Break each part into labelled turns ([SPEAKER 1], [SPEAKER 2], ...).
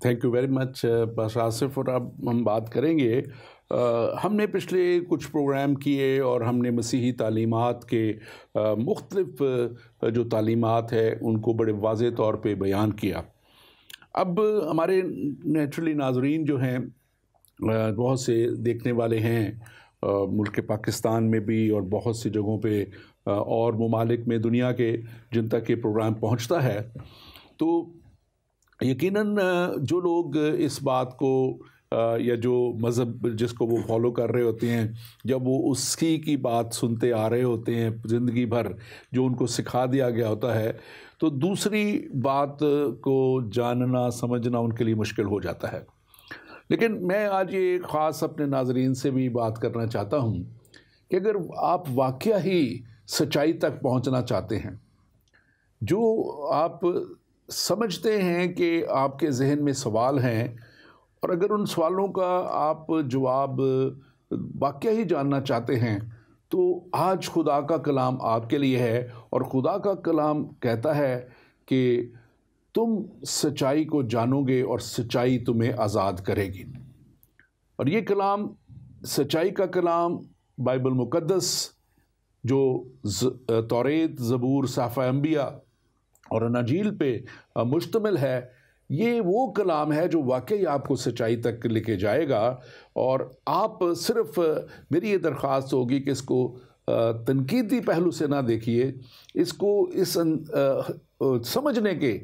[SPEAKER 1] Thank you very much pastor Asif. اور اب ہم بات کریں گے، ہم نے پچھلے کچھ پروگرام کیے اور ہم نے مسیحی تعلیمات کے مختلف جو تعلیمات ہیں ان کو بڑے واضح طور پہ بیان کیا. اب ہمارے نیچرلی ناظرین جو ہیں بہت سے دیکھنے والے ہیں ملک پاکستان میں بھی اور بہت سی جگہوں پہ اور ممالک میں دنیا کے جن تک یہ پروگرام پہنچتا ہے. تو یقیناً جو لوگ اس بات کو یا جو مذہب جس کو وہ فالو کر رہے ہوتے ہیں، جب وہ اسی کی بات سنتے آ رہے ہوتے ہیں زندگی بھر، جو ان کو سکھا دیا گیا ہوتا ہے، تو دوسری بات کو جاننا سمجھنا ان کے لیے مشکل ہو جاتا ہے. لیکن میں آج یہ خاص اپنے ناظرین سے بھی بات کرنا چاہتا ہوں کہ اگر آپ واقعہ ہی سچائی تک پہنچنا چاہتے ہیں، جو آپ سمجھتے ہیں کہ آپ کے ذہن میں سوال ہیں، اور اگر ان سوالوں کا آپ جواب واقعہ ہی جاننا چاہتے ہیں، تو آج خدا کا کلام آپ کے لیے ہے. اور خدا کا کلام کہتا ہے کہ تم سچائی کو جانو گے اور سچائی تمہیں آزاد کرے گی. اور یہ کلام، سچائی کا کلام، بائبل مقدس جو توریت، زبور، صحائف انبیاء اور اناجیل پہ مشتمل ہے، یہ وہ کلام ہے جو واقعی آپ کو سچائی تک لے کے جائے گا. اور آپ صرف، میری یہ درخواست ہوگی کہ اس کو تنقیدی پہلو سے نہ دیکھیے، اس کو اس سمجھنے کے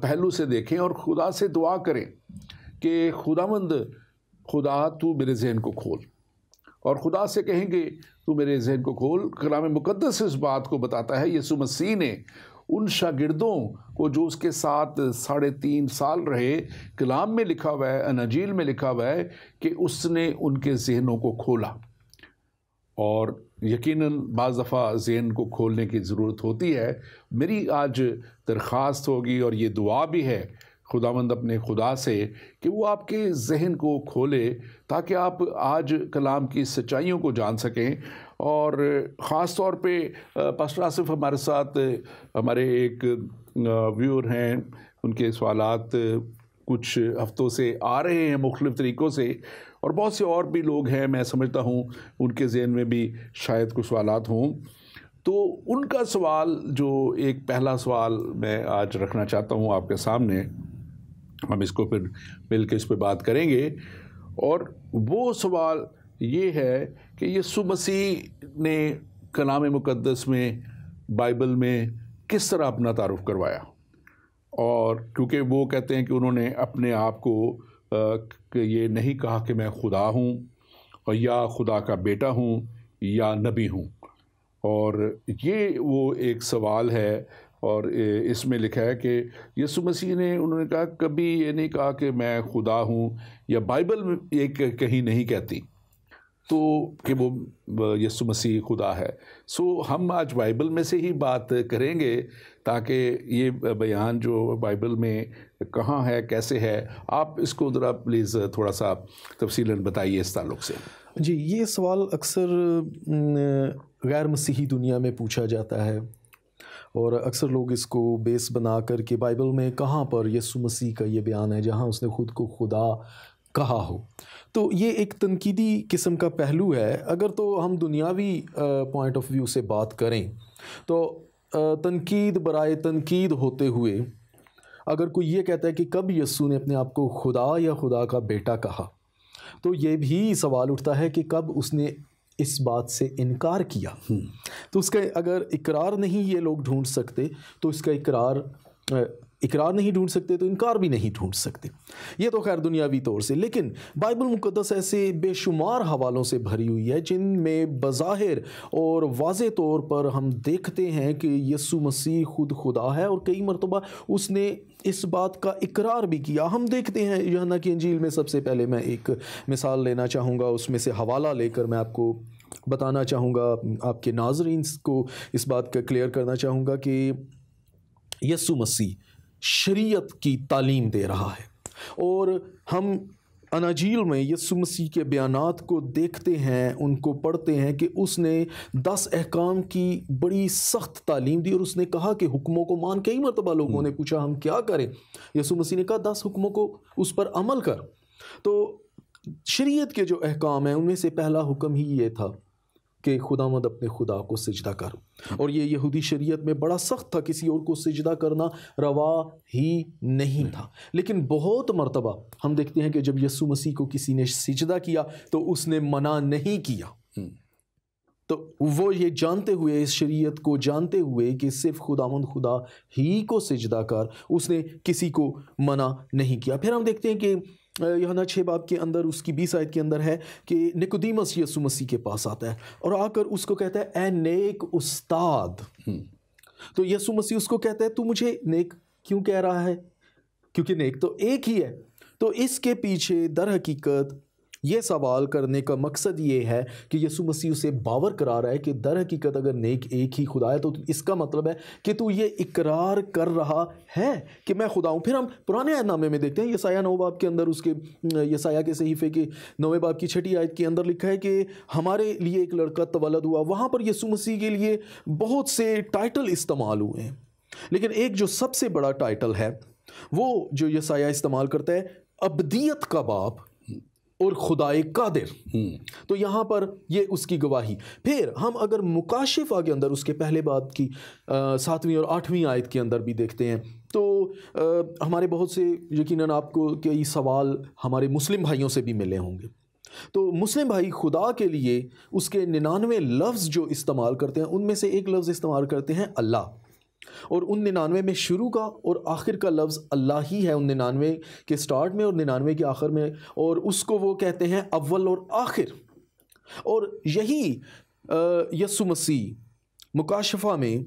[SPEAKER 1] پہلو سے دیکھیں اور خدا سے دعا کریں کہ خدا تو میرے ذہن کو کھول. اور خدا سے کہیں گے تو میرے ذہن کو کھول. کلام مقدس اس بات کو بتاتا ہے. یسوع مسیح نے ان شاگردوں کو جو اس کے ساتھ 3.5 سال رہے، کلام میں لکھا ہوا ہے، اناجیل میں لکھا ہوا ہے کہ اس نے ان کے ذہنوں کو کھولا. اور یقیناً بعض دفعہ ذہن کو کھولنے کی ضرورت ہوتی ہے. میری آج درخواست ہوگی اور یہ دعا بھی ہے خداوند اپنے خدا سے کہ وہ آپ کے ذہن کو کھولے تاکہ آپ آج کلام کی سچائیوں کو جان سکیں. اور خاص طور پہ پاسٹر آصف ہمارے ساتھ ہمارے ایک ویور ہیں، ان کے سوالات کچھ ہفتوں سے آ رہے ہیں مختلف طریقوں سے، اور بہت سے اور بھی لوگ ہیں، میں سمجھتا ہوں ان کے ذہن میں بھی شاید کچھ سوالات ہوں. تو ان کا سوال، جو ایک پہلا سوال میں آج رکھنا چاہتا ہوں آپ کے سامنے، ہم اس کو پھر مل کے اس پہ بات کریں گے. اور وہ سوال یہ ہے کہ یسوع مسیح نے کلام مقدس میں، بائبل میں کس طرح اپنا تعارف کروایا. اور کیونکہ وہ کہتے ہیں کہ انہوں نے اپنے آپ کو کہ یہ نہیں کہا کہ میں خدا ہوں اور یا خدا کا بیٹا ہوں یا نبی ہوں. اور یہ وہ ایک سوال ہے، اور اس میں لکھا ہے کہ یسوع مسیح نے، انہوں نے کہا کبھی یہ نہیں کہا کہ میں خدا ہوں، یا بائبل میں یہ کہیں نہیں کہتی تو کہ وہ یسوع مسیح خدا ہے. سو ہم آج بائبل میں سے ہی بات کریں گے تاکہ یہ بیان جو بائبل میں کہاں ہے، کیسے ہے، آپ اس کو ذرا پلیز تھوڑا سا تفصیلاً بتائیے اس تعلق سے.
[SPEAKER 2] جی، یہ سوال اکثر غیر مسیحی دنیا میں پوچھا جاتا ہے، اور اکثر لوگ اس کو بیس بنا کر کہ بائبل میں کہاں پر یسوع مسیح کا یہ بیان ہے جہاں اس نے خود کو خدا کہا ہو. تو یہ ایک تنقیدی قسم کا پہلو ہے. اگر تو ہم دنیاوی پوائنٹ آف ویو سے بات کریں تو تنقید برائے تنقید ہوتے ہوئے اگر کوئی یہ کہتا ہے کہ کب یسوع نے اپنے آپ کو خدا یا خدا کا بیٹا کہا، تو یہ بھی سوال اٹھتا ہے کہ کب اس نے اس بات سے انکار کیا. تو اس کا اگر اقرار نہیں یہ لوگ ڈھونڈ سکتے تو اس کا اقرار نہیں ڈھونڈ سکتے تو انکار بھی نہیں ڈھونڈ سکتے. یہ تو خیر دنیاوی طور سے. لیکن بائبل مقدس ایسے بے شمار حوالوں سے بھری ہوئی ہے جن میں بظاہر اور واضح طور پر ہم دیکھتے ہیں کہ یسوع مسیح خود خدا ہے، اور کئی مرتبہ اس نے اس بات کا اقرار بھی کیا. ہم دیکھتے ہیں یوحنا کی انجیل میں، سب سے پہلے میں ایک مثال لینا چاہوں گا، اس میں سے حوالہ لے کر میں آپ کو بتانا چاہوں گا، آپ کے ناظرین کو اس بات کا کلیئر کرنا چاہوں گا کہ یسوع مسیح شریعت کی تعلیم دے رہا ہے، اور ہم اناجیل میں یسوع مسیح کے بیانات کو دیکھتے ہیں، ان کو پڑھتے ہیں کہ اس نے 10 احکام کی بڑی سخت تعلیم دی، اور اس نے کہا کہ حکموں کو مان. کئی مرتبہ لوگوں نے پوچھا ہم کیا کریں؟ یسوع مسیح نے کہا 10 حکموں کو اس پر عمل کر. تو شریعت کے جو احکام ہیں ان میں سے پہلا حکم ہی یہ تھا کہ خداوند اپنے خدا کو سجدہ کر، اور یہ یہودی شریعت میں بڑا سخت تھا، کسی اور کو سجدہ کرنا روا ہی نہیں تھا. لیکن بہت مرتبہ ہم دیکھتے ہیں کہ جب یسوع مسیح کو کسی نے سجدہ کیا تو اس نے منع نہیں کیا. تو وہ یہ جانتے ہوئے، اس شریعت کو جانتے ہوئے کہ صرف خداوند خدا ہی کو سجدہ کر، اس نے کسی کو منع نہیں کیا. پھر ہم دیکھتے ہیں کہ یوحنا 6 باب کے اندر اس کی 20 آیت کے اندر ہے کہ نکودیمس یسوع مسیح کے پاس آتا ہے اور آ کر اس کو کہتا ہے اے نیک استاد. تو یسوع مسیح اس کو کہتا ہے تو مجھے نیک کیوں کہہ رہا ہے؟ کیونکہ نیک تو ایک ہی ہے. تو اس کے پیچھے در حقیقت یہ سوال کرنے کا مقصد یہ ہے کہ یسوع مسیح اسے باور کرا رہا ہے کہ در حقیقت اگر نیک ایک ہی خدا ہے تو اس کا مطلب ہے کہ تو یہ اقرار کر رہا ہے کہ میں خدا ہوں. پھر ہم پرانے عہد نامے میں دیکھتے ہیں یسایہ 9 باب کے اندر، اس کے یسایہ کے صحیفے کے 9 باب کی 6 آیت کے اندر لکھا ہے کہ ہمارے لیے ایک لڑکا تولد ہوا. وہاں پر یسوع مسیح کے لیے بہت سے ٹائٹل استعمال ہوئے ہیں، لیکن ایک جو سب سے بڑا ٹائٹل ہے وہ جو یسایہ استعمال کرتا ہے ابدیت کا باپ اور خدائے قادر. تو یہاں پر یہ اس کی گواہی. پھر ہم اگر مکاشفہ کے اندر اس کے پہلے باب کی 7ویں اور 8ویں آیت کے اندر بھی دیکھتے ہیں تو ہمارے بہت سے یقیناً آپ کو کئی سوال ہمارے مسلم بھائیوں سے بھی ملے ہوں گے. تو مسلم بھائی خدا کے لیے اس کے 99 لفظ جو استعمال کرتے ہیں ان میں سے ایک لفظ استعمال کرتے ہیں اللہ، اور ان 99 میں شروع کا اور آخر کا لفظ اللہ ہی ہے، ان 99 کے سٹارٹ میں اور 99 کے آخر میں، اور اس کو وہ کہتے ہیں اول اور آخر. اور یہی یسوع مسیح مکاشفہ میں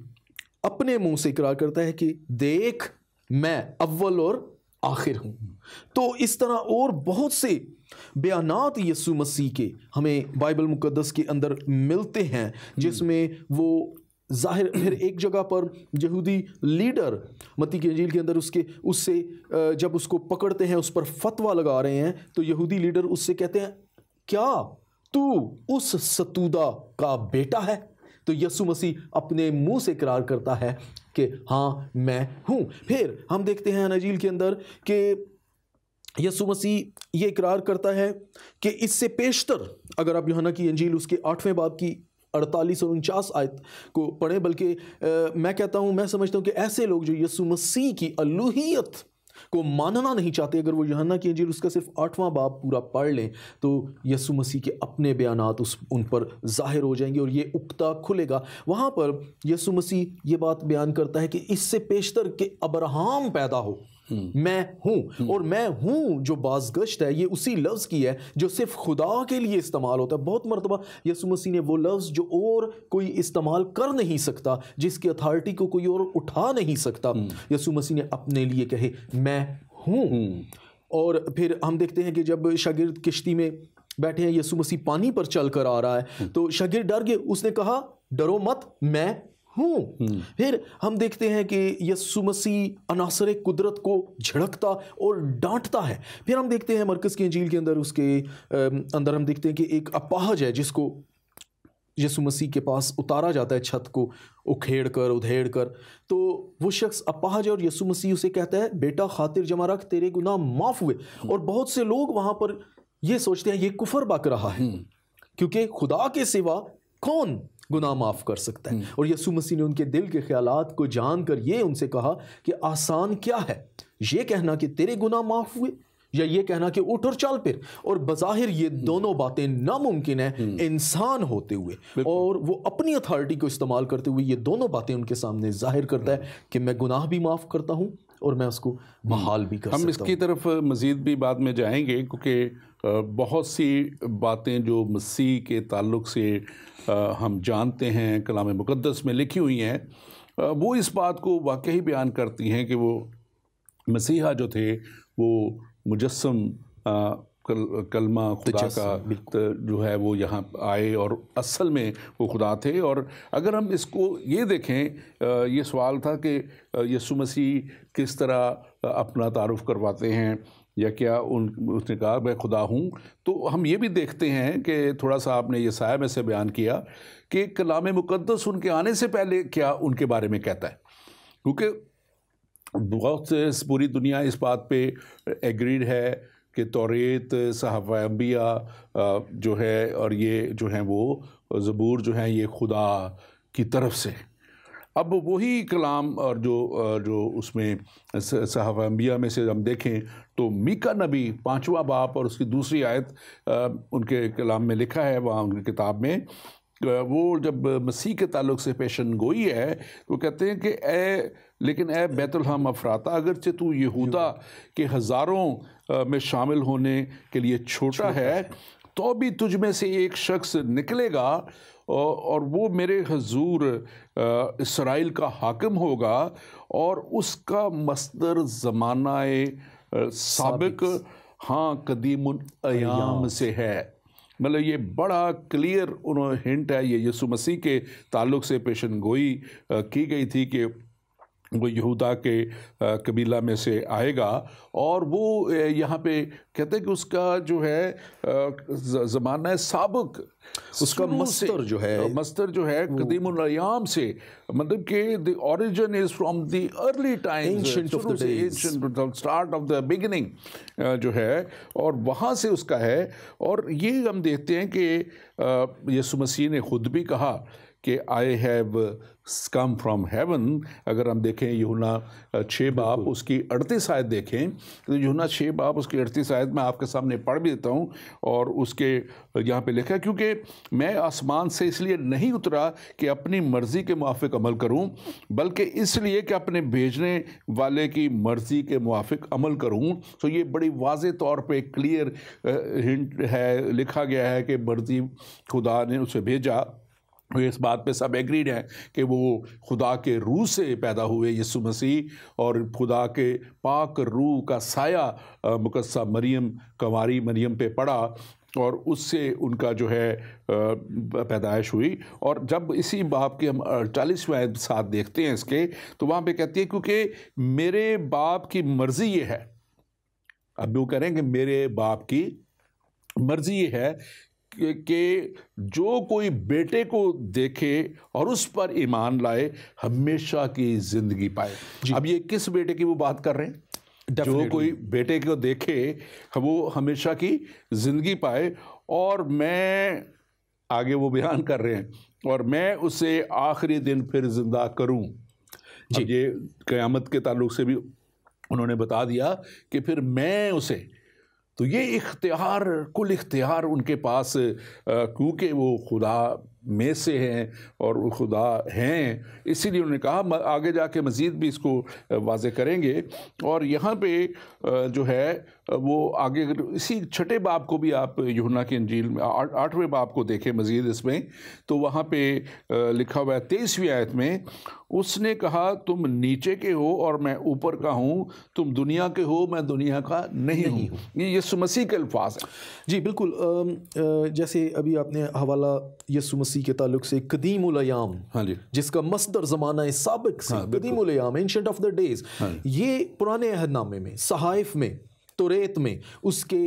[SPEAKER 2] اپنے منہ سے اقرار کرتا ہے کہ دیکھ میں اول اور آخر ہوں. تو اس طرح اور بہت سے بیانات یسوع مسیح کے ہمیں بائبل مقدس کے اندر ملتے ہیں جس میں وہ ظاہر. پھر ایک جگہ پر یہودی لیڈر متی کی انجیل کے اندر اس سے جب اس کو پکڑتے ہیں، اس پر فتویٰ لگا رہے ہیں، تو یہودی لیڈر اس سے کہتے ہیں کیا تو اس ستودہ کا بیٹا ہے؟ تو یسوع مسیح اپنے منہ سے اقرار کرتا ہے کہ ہاں میں ہوں. پھر ہم دیکھتے ہیں انجیل کے اندر کہ یسوع مسیح یہ اقرار کرتا ہے کہ اس سے پیشتر اگر آپ یوحنا کی انجیل اس کے 8ویں باب کی 48 اور 49 آیت کو پڑھیں، بلکہ میں کہتا ہوں، میں سمجھتا ہوں کہ ایسے لوگ جو یسوع مسیح کی الوہیت کو ماننا نہیں چاہتے، اگر وہ یوحنا کی انجیل اس کا صرف 8واں باب پورا پڑھ لیں تو یسوع مسیح کے اپنے بیانات ان پر ظاہر ہو جائیں گے اور یہ اکتا کھلے گا. وہاں پر یسوع مسیح یہ بات بیان کرتا ہے کہ اس سے پیشتر کہ ابراہم پیدا ہو میں ہوں. اور میں ہوں جو بازگشت ہے یہ اسی لفظ کی ہے جو صرف خدا کے لیے استعمال ہوتا ہے. بہت مرتبہ یسوع مسیح نے وہ لفظ جو اور کوئی استعمال کر نہیں سکتا، جس کی اتھارٹی کو کوئی اور اٹھا نہیں سکتا، یسوع مسیح نے اپنے لیے کہے میں ہوں. اور پھر ہم دیکھتے ہیں کہ جب شاگرد کشتی میں بیٹھے ہیں، یسوع مسیح پانی پر چل کر آ رہا ہے تو شاگرد ڈر گئے، اس نے کہا ڈرو مت میں ہوں. پھر ہم دیکھتے ہیں کہ یسوع مسیح عناصر قدرت کو جھڑکتا اور ڈانٹتا ہے. پھر ہم دیکھتے ہیں مرکز کی انجیل کے اندر اس کے اندر ہم دیکھتے ہیں کہ ایک اپاہج ہے جس کو یسوع مسیح کے پاس اتارا جاتا ہے چھت کو اکھیڑ کر ادھیڑ کر. تو وہ شخص اپاہج ہے اور یسوع مسیح اسے کہتا ہے بیٹا خاطر جمع رکھ، تیرے گناہ معاف ہوئے. اور بہت سے لوگ وہاں پر یہ سوچتے ہیں یہ کفر بک رہا ہے کیونکہ خدا کے سوا کون گناہ معاف کر سکتا ہے. اور یسوع مسیح نے ان کے دل کے خیالات کو جان کر یہ ان سے کہا کہ آسان کیا ہے، یہ کہنا کہ تیرے گناہ معاف ہوئے یا یہ کہنا کہ اٹھ اور چل پھر. اور بظاہر یہ دونوں باتیں ناممکن ہیں انسان ہوتے ہوئے، اور وہ اپنی اتھارٹی کو استعمال کرتے ہوئے یہ دونوں باتیں ان کے سامنے ظاہر کرتا ہے کہ میں گناہ بھی معاف کرتا ہوں اور میں اس کو بحال بھی کر سکتا ہوں.
[SPEAKER 1] ہم اس کی طرف مزید بھی بعد میں جائیں گے کیونکہ بہت سی باتیں جو مسیح کے تعلق سے ہم جانتے ہیں کلام مقدس میں لکھی ہوئی ہیں وہ اس بات کو واقعی بیان کرتی ہیں کہ وہ مسیحا جو تھے وہ مجسم کلمہ خدا کا جو ہے وہ یہاں آئے اور اصل میں وہ خدا تھے. اور اگر ہم اس کو یہ دیکھیں، یہ سوال تھا کہ یسوع مسیح کس طرح اپنا تعارف کرواتے ہیں یا کیا اس نے کہا میں خدا ہوں؟ تو ہم یہ بھی دیکھتے ہیں کہ تھوڑا سا آپ نے یہ سایہ میں سے بیان کیا کہ کلام مقدس ان کے آنے سے پہلے کیا ان کے بارے میں کہتا ہے، کیونکہ بہت سے پوری دنیا اس بات پہ ایگریڈ ہے کہ توریت، صحابہ انبیاء جو ہے اور یہ جو ہیں وہ زبور جو ہیں یہ خدا کی طرف سے۔ اب وہی کلام اور جو اس میں صحابہ انبیاء میں سے ہم دیکھیں تو میکا نبی 5واں باب اور اس کی دوسری آیت ان کے کلام میں لکھا ہے، وہاں ان کی کتاب میں، وہ جب مسیح کے تعلق سے پیشن گوئی ہے تو کہتے ہیں کہ لیکن اے بیت الحم افراتا، اگرچہ تو یہودا کے ہزاروں میں شامل ہونے کے لیے چھوٹا ہے، تو بھی تجھ میں سے ایک شخص نکلے گا اور وہ میرے حضور اسرائیل کا حاکم ہوگا، اور اس کا مصدر زمانہ سابق ہاں قدیم الایام سے ہے۔ مطلب یہ بڑا کلیئر انہوں ہنٹ ہے، یہ یسوع مسیح کے تعلق سے پیشن گوئی کی گئی تھی کہ وہ یہودا کے قبیلہ میں سے آئے گا، اور وہ یہاں پہ کہتے ہیں کہ اس کا جو ہے زمانہ سابق،
[SPEAKER 2] اس کا مصدر جو ہے
[SPEAKER 1] قدیم الایام سے، مطلب کہ the origin is from the early times,
[SPEAKER 2] ancient of the days,
[SPEAKER 1] start of the beginning جو ہے، اور وہاں سے اس کا ہے۔ اور یہ ہم دیکھتے ہیں کہ یسوع مسیح نے خود بھی کہا کہ I have come from heaven۔ اگر ہم دیکھیں یوحنا 6 باب اس کی 38 آیت دیکھیں تو یوحنا 6 باب اس کی 38 آیت میں آپ کے سامنے پڑھ بھی دیتا ہوں، اور اس کے یہاں پہ لکھا ہے کیونکہ میں آسمان سے اس لیے نہیں اترا کہ اپنی مرضی کے موافق عمل کروں، بلکہ اس لیے کہ اپنے بھیجنے والے کی مرضی کے موافق عمل کروں۔ تو یہ بڑی واضح طور پہ کلیئر ہنٹ ہے، لکھا گیا ہے کہ مرضی خدا نے اسے بھیجا۔ اس بات پہ سب ایگریڈ ہیں کہ وہ خدا کے روح سے پیدا ہوئے یسوع مسیح، اور خدا کے پاک روح کا سایہ مقدسہ مریم، کنواری مریم پہ پڑا، اور اس سے ان کا جو ہے پیدائش ہوئی۔ اور جب اسی باپ کے ہم 48ویں آیت ساتھ دیکھتے ہیں اس کے، تو وہاں پہ کہتی ہے کیونکہ میرے باپ کی مرضی یہ ہے، اب وہ کہہ رہے ہیں کہ میرے باپ کی مرضی یہ ہے کہ جو کوئی بیٹے کو دیکھے اور اس پر ایمان لائے ہمیشہ کی زندگی پائے۔ اب یہ کس بیٹے کی وہ بات کر رہے ہیں؟ جو کوئی بیٹے کو دیکھے وہ ہمیشہ کی زندگی پائے، اور میں آگے وہ بیان کر رہے ہیں، اور میں اسے آخری دن پھر زندہ کروں۔ یہ قیامت کے تعلق سے بھی انہوں نے بتا دیا کہ پھر میں اسے، تو یہ اختیار، کل اختیار ان کے پاس، کیونکہ وہ خدا میں سے ہیں اور وہ خدا ہیں، اسی لیے انہوں نے کہا، آگے جا کے مزید بھی اس کو واضح کریں گے۔ اور یہاں پہ جو ہے وہ آگے اسی 6 باب کو بھی آپ یوحنا کی انجیل میں 8ویں باب کو دیکھیں مزید اس میں، تو وہاں پہ لکھا ہوا ہے 23ویں آیت میں، اس نے کہا تم نیچے کے ہو اور میں اوپر کا ہوں، تم دنیا کے ہو میں دنیا کا نہیں ہوں۔ یہ یسوع مسیح کے الفاظ ہیں۔
[SPEAKER 2] جی بالکل، جیسے ابھی آپ نے حوالہ یسوع مسیح کے تعلق سے قدیم الایام،
[SPEAKER 1] ہاں جی،
[SPEAKER 2] جس کا مصدر زمانہ سابق سے، قدیم الایام، اینشنٹ آف دا ڈیز، یہ پرانے عہد نامے میں، صحائف میں، توریت میں اس کے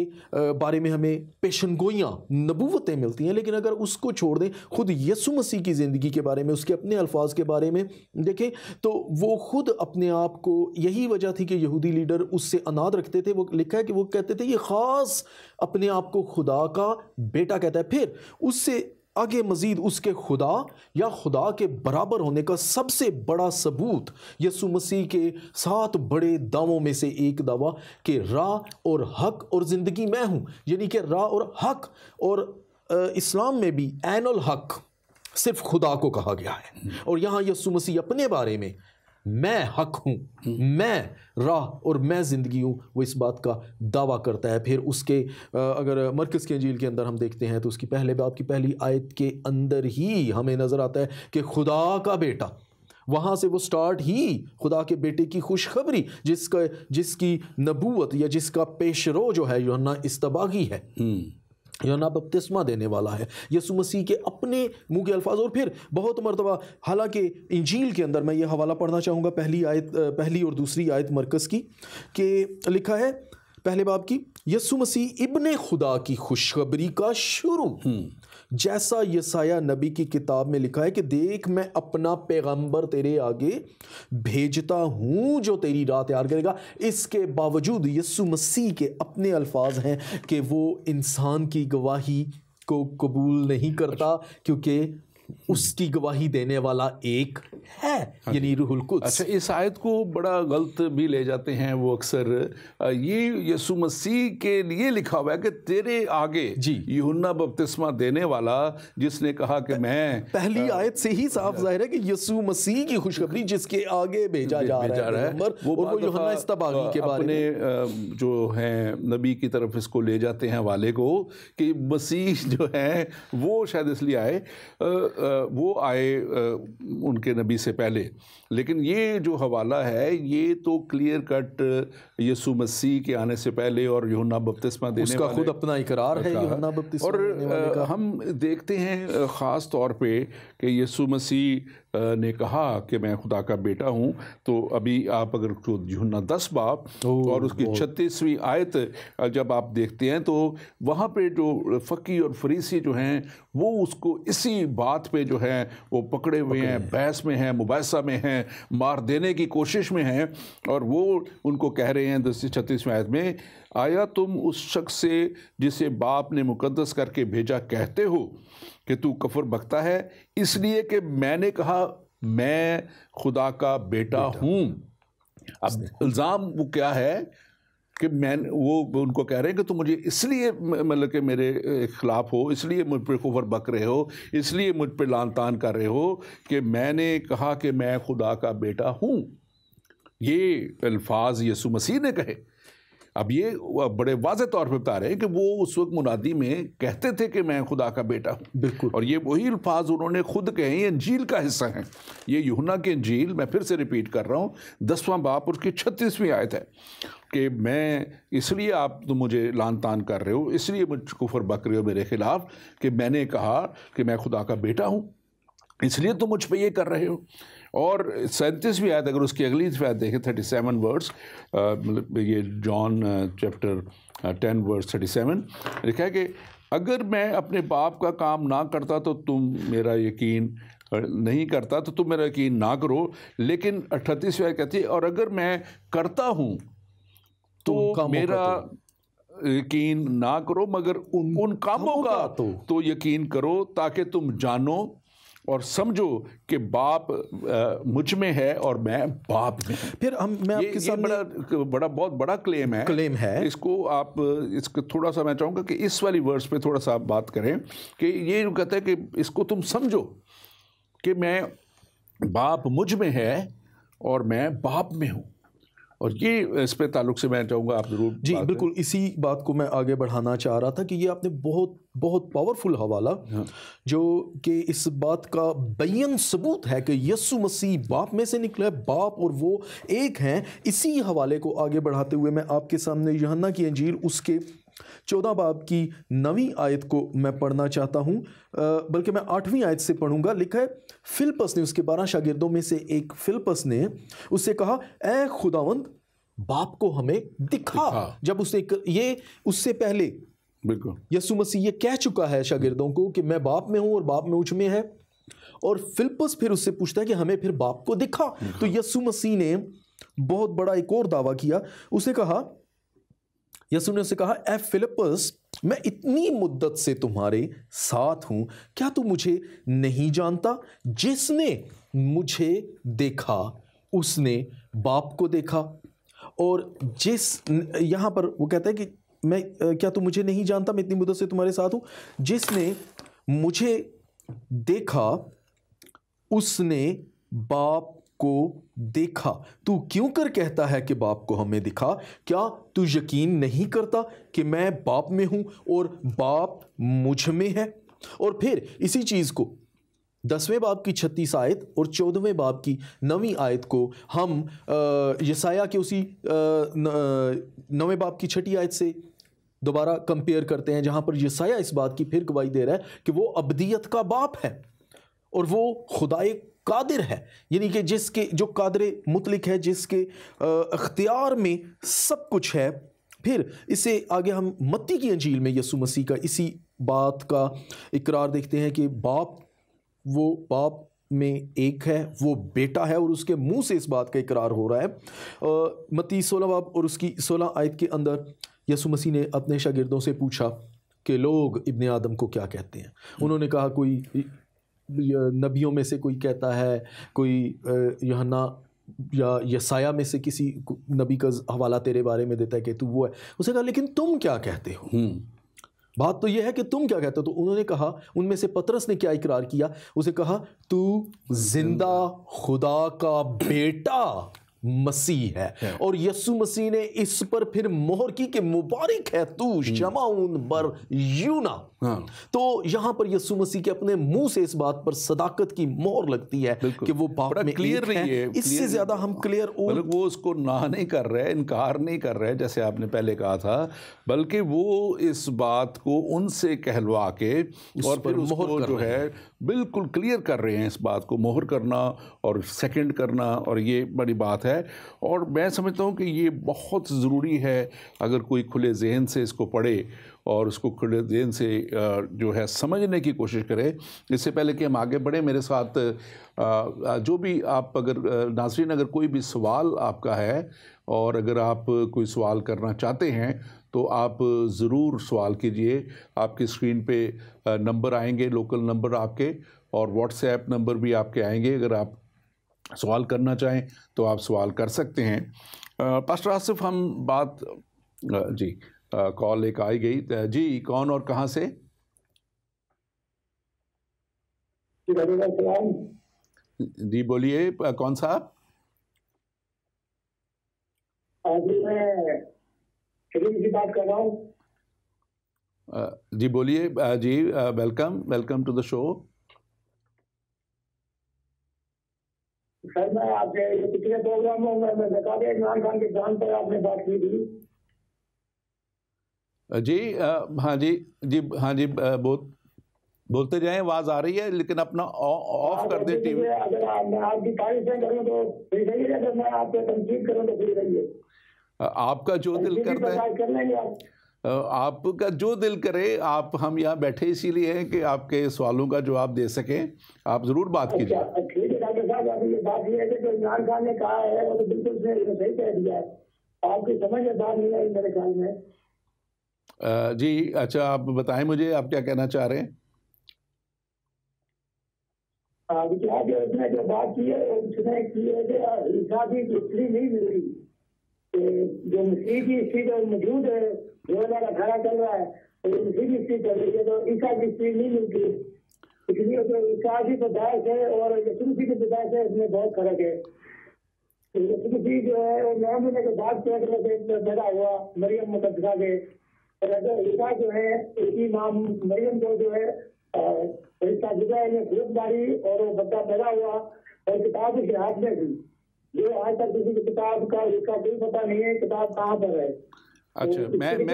[SPEAKER 2] بارے میں ہمیں پیشن گوئیاں، نبوتیں ملتی ہیں۔ لیکن اگر اس کو چھوڑ دیں، خود یسوع مسیح کی زندگی کے بارے میں، اس کے اپنے الفاظ کے بارے میں دیکھیں تو وہ خود اپنے آپ کو، یہی وجہ تھی کہ یہودی لیڈر اس سے اناد رکھتے تھے، وہ لکھا ہے کہ وہ کہتے تھے یہ خاص اپنے آپ کو خدا کا بیٹا کہتا ہے۔ پھر اس سے آگے مزید اس کے خدا یا خدا کے برابر ہونے کا سب سے بڑا ثبوت یسوع مسیح کے 7 بڑے دعووں میں سے ایک دعویٰ کہ راہ اور حق اور زندگی میں ہوں، یعنی کہ راہ اور حق، اور اسلام میں بھی عین الحق صرف خدا کو کہا گیا ہے، اور یہاں یسوع مسیح اپنے بارے میں میں حق ہوں، میں راہ اور میں زندگی ہوں، وہ اس بات کا دعویٰ کرتا ہے۔ پھر اس کے اگر مرکز کی انجیل کے اندر ہم دیکھتے ہیں تو اس کی پہلے باب کی پہلی آیت کے اندر ہی ہمیں نظر آتا ہے کہ خدا کا بیٹا، وہاں سے وہ سٹارٹ ہی خدا کے بیٹے کی خوشخبری، جس کی نبوت یا جس کا پیشرو جو ہے یوحنا استباغی ہے، یوحنا بپتسمہ دینے والا ہے، یسوع مسیح کے اپنے منہ کے الفاظ۔ اور پھر بہت مرتبہ، حالانکہ انجیل کے اندر میں یہ حوالہ پڑھنا چاہوں گا، پہلی اور دوسری آیت مرکز کی، کہ لکھا ہے پہلے باب کی یسوع مسیح ابن خدا کی خوشخبری کا شروع، جیسا یسایہ نبی کی کتاب میں لکھا ہے کہ دیکھ میں اپنا پیغمبر تیرے آگے بھیجتا ہوں جو تیری راہ تیار کرے گا۔ اس کے باوجود یسوع مسیح کے اپنے الفاظ ہیں کہ وہ انسان کی گواہی کو قبول نہیں کرتا کیونکہ اس کی گواہی دینے والا ایک ہے، یعنی روح القدس۔
[SPEAKER 1] اچھا، اس آیت کو بڑا غلط بھی لے جاتے ہیں وہ اکثر، یہ یسوع مسیح کے لیے لکھا ہوا ہے کہ تیرے آگے یوحنا بپتسمہ دینے والا جس نے کہا کہ میں،
[SPEAKER 2] پہلی آیت سے ہی صاف ظاہر ہے کہ یسوع مسیح کی خوشخبری جس کے آگے بھیجا جا رہا ہے، وہ یوحنا استباغی کے بارے میں
[SPEAKER 1] اپنے جو ہیں نبی کی طرف اس کو لے جاتے ہیں حوالے کو کہ مسیح جو ہے وہ شاید اس لیے آئے، وہ آئے ان کے نبی سے پہلے، لیکن یہ جو حوالہ ہے یہ تو کلیئر کٹ یسوع مسیح کے آنے سے پہلے اور یوحنا بپتسمہ دینے
[SPEAKER 2] اس کا خود اپنا اقرار ہے یوحنا بپتسمہ دینے والے کا۔
[SPEAKER 1] اور ہم دیکھتے ہیں خاص طور پہ کہ یسوع مسیح نے کہا کہ میں خدا کا بیٹا ہوں، تو ابھی آپ اگر یوحنا 10 باب اور اس کی 36ویں آیت جب آپ دیکھتے ہیں تو وہاں پہ جو فقی اور فریسی جو ہیں وہ اس کو اسی بات پہ جو ہے وہ پکڑے ہوئے ہیں، بحث میں ہیں، مباحثہ میں ہیں، مار دینے کی کوشش میں ہیں، اور وہ ان کو کہہ رہے ہیں 36ویں آیت میں، آیا تم اس شخص سے جسے باپ نے مقدس کر کے بھیجا کہتے ہو کہ تو کفر بکتا ہے اس لیے کہ میں نے کہا میں خدا کا بیٹا ہوں۔ اب الزام وہ کیا ہے کہ وہ ان کو کہہ رہے ہیں کہ تم مجھے اس لیے مطلب کہ میرے خلاف ہو، اس لیے مجھ پہ کفر بک رہے ہو، اس لیے مجھ پہ لعن طعن کر رہے ہو کہ میں نے کہا کہ میں خدا کا بیٹا ہوں۔ یہ الفاظ یسوع مسیح نے کہے۔ اب یہ بڑے واضح طور پہ بتا رہے ہیں کہ وہ اس وقت منادی میں کہتے تھے کہ میں خدا کا بیٹا ہوں،
[SPEAKER 2] بالکل،
[SPEAKER 1] اور یہ وہی الفاظ انہوں نے خود کہے، یہ انجیل کا حصہ ہیں، یہ یوحنا کی انجیل، میں پھر سے ریپیٹ کر رہا ہوں 10واں باب اس کی 36ویں آیت ہے کہ میں اس لیے آپ تو مجھے لعن طعن کر رہے ہو، اس لیے مجھ کفر بک رہے ہو میرے خلاف کہ میں نے کہا کہ میں خدا کا بیٹا ہوں، اس لیے تو مجھ پہ یہ کر رہے ہو۔ اور 37ویں آیت اگر اس کی اگلی آیت دیکھیں 37 ورس، مطلب یہ جان چیپٹر 10 ورس 37 لکھا ہے کہ اگر میں اپنے باپ کا کام نہ کرتا تو تم میرا یقین نہیں کرتا تو تم میرا یقین نہ کرو، لیکن 38ویں آیت کہتی ہے اور اگر میں کرتا ہوں تو میرا یقین نہ کرو مگر ان کاموں کا تو یقین کرو تاکہ تم جانو اور سمجھو کہ باپ مجھ میں ہے اور میں باپ میں ہوں۔
[SPEAKER 2] پھر میں آپ کے سامنے
[SPEAKER 1] بہت بڑا کلیم ہے، اس کو آپ اس کو تھوڑا سا میں چاہوں گا کہ اس والی ورس پہ تھوڑا سا آپ بات کریں کہ یہ جو کہتا ہے کہ اس کو تم سمجھو کہ میں باپ مجھ میں ہے اور میں باپ میں ہوں، اور یہ اس پہ تعلق سے میں چاہوں گا آپ ضرور
[SPEAKER 2] جی بالکل اسی بات کو میں آگے بڑھانا چاہ رہا تھا کہ یہ آپ نے بہت بہت پاورفل حوالہ جو کہ اس بات کا بیان ثبوت ہے کہ یسوع مسیح باپ میں سے نکلا ہے، باپ اور وہ ایک ہیں۔ اسی حوالے کو آگے بڑھاتے ہوئے میں آپ کے سامنے یوحنا کی انجیل اس کے 14 باب کی 9ویں آیت کو میں پڑھنا چاہتا ہوں، بلکہ میں 8ویں آیت سے پڑھوں گا۔ لکھا ہے فلپس نے، اس کے 12 شاگردوں میں سے ایک فلپس نے اس سے کہا اے خداوند باپ کو ہمیں دکھا۔ جب اس نے یہ اس سے پہلے بالکل یسوع مسیح یہ کہہ چکا ہے شاگردوں کو کہ میں باپ میں ہوں اور باپ مجھ میں ہے، اور فلپس پھر اس سے پوچھتا ہے کہ ہمیں پھر باپ کو دکھا۔ تو یسوع مسیح نے بہت بڑا ایک اور دعویٰ کیا، اسے کہا، یسوع نے اسے کہا اے فلپس میں اتنی مدت سے تمہارے ساتھ ہوں، کیا تو مجھے نہیں جانتا؟ جس نے مجھے دیکھا اس نے باپ کو دیکھا۔ اور جس یہاں پر وہ کہتا ہے کہ میں کیا تو مجھے نہیں جانتا، میں اتنی مدت سے تمہارے ساتھ ہوں، جس نے مجھے دیکھا اس نے باپ کو دیکھا۔ تو کیوں کر کہتا ہے کہ باپ کو ہمیں دکھا؟ کیا تو یقین نہیں کرتا کہ میں باپ میں ہوں اور باپ مجھ میں ہے؟ اور پھر اسی چیز کو 10ویں باب کی 36 آیت اور 14ویں باب کی 9ویں آیت کو ہم یسایہ کے اسی 9ویں باب کی 6 آیت سے دوبارہ کمپیئر کرتے ہیں، جہاں پر یسایہ اس بات کی پھر گواہی دے رہا ہے کہ وہ ابدیت کا باپ ہے اور وہ خدائے قادر ہے، یعنی کہ جس کے جو قادر مطلق ہے، جس کے اختیار میں سب کچھ ہے، پھر اس سے آگے ہم متی کی انجیل میں یسوع مسیح کا اسی بات کا اقرار دیکھتے ہیں کہ باپ میں ایک ہے، وہ بیٹا ہے، اور اس کے منہ سے اس بات کا اقرار ہو رہا ہے۔ متی 16 باب اور اس کی 16 آیت کے اندر یسوع مسیح نے اپنے شاگردوں سے پوچھا کہ لوگ ابن آدم کو کیا کہتے ہیں؟ انہوں نے کہا کوئی نبیوں میں سے کوئی کہتا ہے، کوئی یوحنا یا یسایہ میں سے کسی نبی کا حوالہ تیرے بارے میں دیتا ہے کہ تو وہ ہے۔ اسے کہا لیکن تم کیا کہتے ہو؟ بات تو یہ ہے کہ تم کیا کہتے ہو؟ تو انہوں نے کہا، ان میں سے پطرس نے کیا اقرار کیا؟ اسے کہا تو زندہ خدا کا بیٹا مسیح ہے۔ اور یسوع مسیح نے اس پر پھر مہر کی کہ مبارک ہے تو شمعون بر یونا۔ تو یہاں پر یسوع مسیح کے اپنے منہ سے اس بات پر صداقت کی مہر لگتی ہے کہ وہ باپ میں ایک ہے۔ اس سے زیادہ ہم کلیئر
[SPEAKER 1] وہ اس کو نہ نہیں کر رہے، انکار نہیں کر رہے جیسے آپ نے پہلے کہا تھا، بلکہ وہ اس بات کو ان سے کہلوا کے اور پھر اس کو جو ہے بالکل کلیئر کر رہے ہیں، اس بات کو مہر کرنا اور سیکنڈ کرنا، اور یہ بڑی بات ہے۔ اور میں سمجھتا ہوں کہ یہ بہت ضروری ہے، اگر کوئی کھلے ذہن سے اس کو پڑھے اور اس کو کھلے ذہن سے جو ہے سمجھنے کی کوشش کرے۔ اس سے پہلے کہ ہم آگے بڑھیں، میرے ساتھ جو بھی آپ اگر ناظرین اگر کوئی بھی سوال آپ کا ہے اور اگر آپ کوئی سوال کرنا چاہتے ہیں تو آپ ضرور سوال کیجئے۔ آپ کی اسکرین پہ نمبر آئیں گے، لوکل نمبر آپ کے، اور واٹس ایپ نمبر بھی آپ کے آئیں گے۔ اگر آپ سوال کرنا چاہیں تو آپ سوال کر سکتے ہیں۔ پاسٹر آصف، ہم بات جی کال ایک آئی گئی جی، کون اور کہاں سے؟ جی بولیے، کون صاحب؟
[SPEAKER 3] میں کریم کی بات کر رہا ہوں۔
[SPEAKER 1] جی بولیے جی، ویلکم ٹو دا شو۔
[SPEAKER 3] سر میں آپ کے پچھلے پروگراموں میں زکات عمران خان کے جان پر آپ نے بات کی تھی۔
[SPEAKER 1] جی ہاں جی بولتے جائیں، آواز آ رہی ہے لیکن اپنا آف کر دیں ٹی وی۔
[SPEAKER 3] اگر میں آپ کی تعریفیں کروں تو پھر صحیح ہے، اگر میں آپ پہ تنقید کروں تو پھر صحیح ہے۔
[SPEAKER 1] آپ کا جو دل کرتا ہے،
[SPEAKER 3] کر لیں گے
[SPEAKER 1] آپ کا جو دل کرے۔ ہم یہاں بیٹھے اسی لیے ہیں کہ آپ کے سوالوں کا جواب دے سکیں۔ آپ ضرور بات کیجیے۔
[SPEAKER 3] ٹھیک ہے ڈاکٹر صاحب، ابھی یہ بات یہ ہے کہ جو عمران خان نے کہا ہے وہ تو بالکل صحیح کہہ دیا ہے۔ آپ کی سمجھ میں بات نہیں آئی میرے خیال میں۔
[SPEAKER 1] جی اچھا، آپ بتائیں مجھے آپ کیا کہنا چاہ رہے ہیں۔
[SPEAKER 3] اس نے جو بات کی ہے اس نے کی ہے کہ عیسیٰ کی ہسٹری نہیں مل رہی، جو مسیح کی ہسٹری تو موجود ہے، 2018 چل رہا ہے، تو مسیح کی ہسٹری چل رہی ہے، تو عیسیٰ کی ہسٹری نہیں ملتی، اس لیے تو عیسیٰ کی پیدائش ہے اور یسوع مسیح کی پیدائش ہے، اس میں بہت فرق ہے۔ یسوع مسیح جو ہے وہ 9 مہینے کے بعد پیدا ہوا مریم مقدسہ کے، اور عیسیٰ جو ہے اس کی ماں مریم کو جو ہے خوب داری اور وہ بچہ پیدا ہوا، اور کتاب اس کے ہاتھ میں تھی، جو آج تک کسی کی کتاب کا اس کا کوئی پتہ نہیں ہے کتاب کہاں پر ہے۔
[SPEAKER 1] اچھا میں
[SPEAKER 3] ٹھیک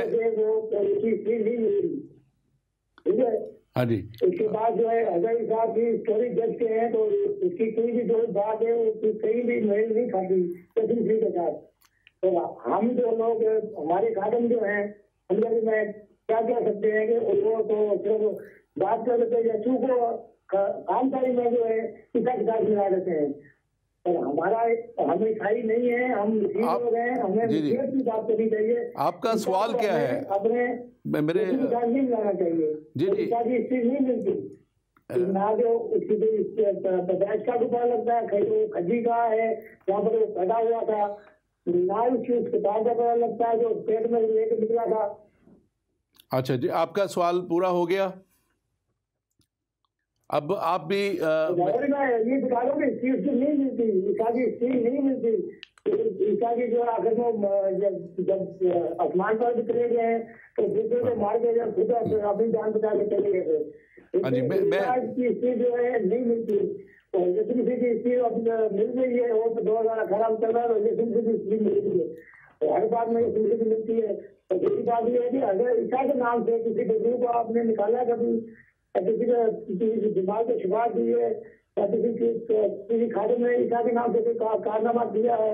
[SPEAKER 3] ہے
[SPEAKER 1] ہاں جی،
[SPEAKER 3] اس کے بعد جو ہے حضرت صاحب کی اسٹوری جج کے ہیں تو اس کی کوئی بھی جو بات ہے وہ کہیں بھی میل نہیں کھاتی تسلیم کے ساتھ۔ تو ہم جو لوگ ہمارے خادم جو ہیں ہم لوگ میں کیا کہہ سکتے ہیں کہ وہ تو صرف بات کر لیتے ہیں، یسوع کو خاندانی میں جو ہے عیسیٰ کے ساتھ ملا دیتے ہیں، اور ہم عیسائی نہیں ہیں، ہم مسیح لوگ ہیں، ہمیں مسیحیت کی بات کرنی چاہیے۔
[SPEAKER 1] آپ کا سوال کیا ہے؟
[SPEAKER 3] اپنے
[SPEAKER 1] میرے
[SPEAKER 3] نہیں ملانا چاہیے، عیسیٰ کی ہسٹری نہیں ملتی، نہ جو اس کی پیدائش کا بھی پتا لگتا ہے، وہ کھجی کا ہے جہاں پر وہ پیدا ہوا تھا، نہ اس کی اس کتاب کا پتا لگتا ہے جو پیٹ میں لے کے نکلا تھا۔
[SPEAKER 1] اچھا جی، آپ کا سوال پورا ہو گیا۔ اب آپ بھی
[SPEAKER 3] میں یہ بتا رہا ہوں کہ اس کی نہیں ملتی، عیسیٰ کی ہسٹری نہیں ملتی۔ عیسیٰ کی جو آخر میں جب آسمان پر بھی چلے گئے ہیں تو دوسرے کو مار کے جب خود اپنی جان بچا کے چلے گئے تھے، عیسیٰ کی ہسٹری جو ہے نہیں ملتی، اور یسوع مسیح کی ہسٹری اب مل گئی ہے، وہ 2018 میں چل رہا ہے تو یسوع مسیح کی ہسٹری مل گئی ہے، ہر بات میں یسوع مسیح کی ملتی ہے۔ تو دوسری بات یہ ہے کہ اگر عیسیٰ کے نام سے کسی بزرگ کو آپ نے نکالا کبھی، کسی کے دماغ کو شفا دی ہے، یا کسی خادم نے عیسیٰ کے نام سے کوئی کارنامہ کیا ہے،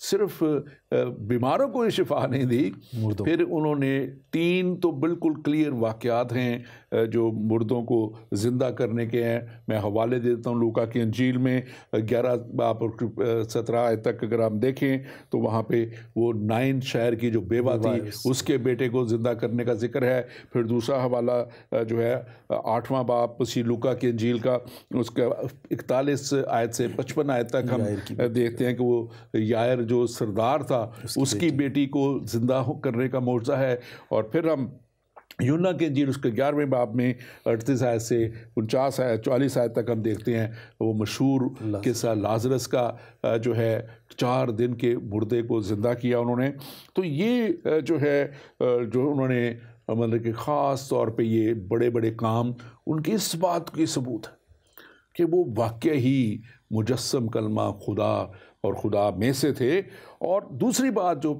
[SPEAKER 1] صرف بیماروں کو ہی شفا نہیں دی، پھر انہوں نے 3 تو بالکل کلیئر واقعات ہیں جو مردوں کو زندہ کرنے کے ہیں. میں حوالے دیتا ہوں لوکا کی انجیل میں 11 باب 17 آیت تک اگر ہم دیکھیں تو وہاں پہ وہ نائن شہر کی جو بیوہ تھی اس کے بیٹے کو زندہ کرنے کا ذکر ہے. پھر دوسرا حوالہ جو ہے 8واں باب اسی لوکا کی انجیل کا، اس کا 41 آیت سے 55 آیت تک ہم دیکھتے ہیں کہ وہ یائر جو سردار تھا اس کی بیٹی کو زندہ کرنے کا معجزہ ہے. اور پھر ہم یونا کے انجیل اس کے 11ویں باب میں 38 آیت سے 49 آیت 44 آیت تک ہم دیکھتے ہیں وہ مشہور قصہ لازرس کا جو ہے 4 دن کے مردے کو زندہ کیا انہوں نے. تو یہ جو ہے جو انہوں نے مطلب کہ خاص طور پہ یہ بڑے بڑے کام ان کی اس بات کی ثبوت ہے کہ وہ واقع ہی مجسم کلمہ خدا اور خدا میں سے تھے. اور دوسری بات جو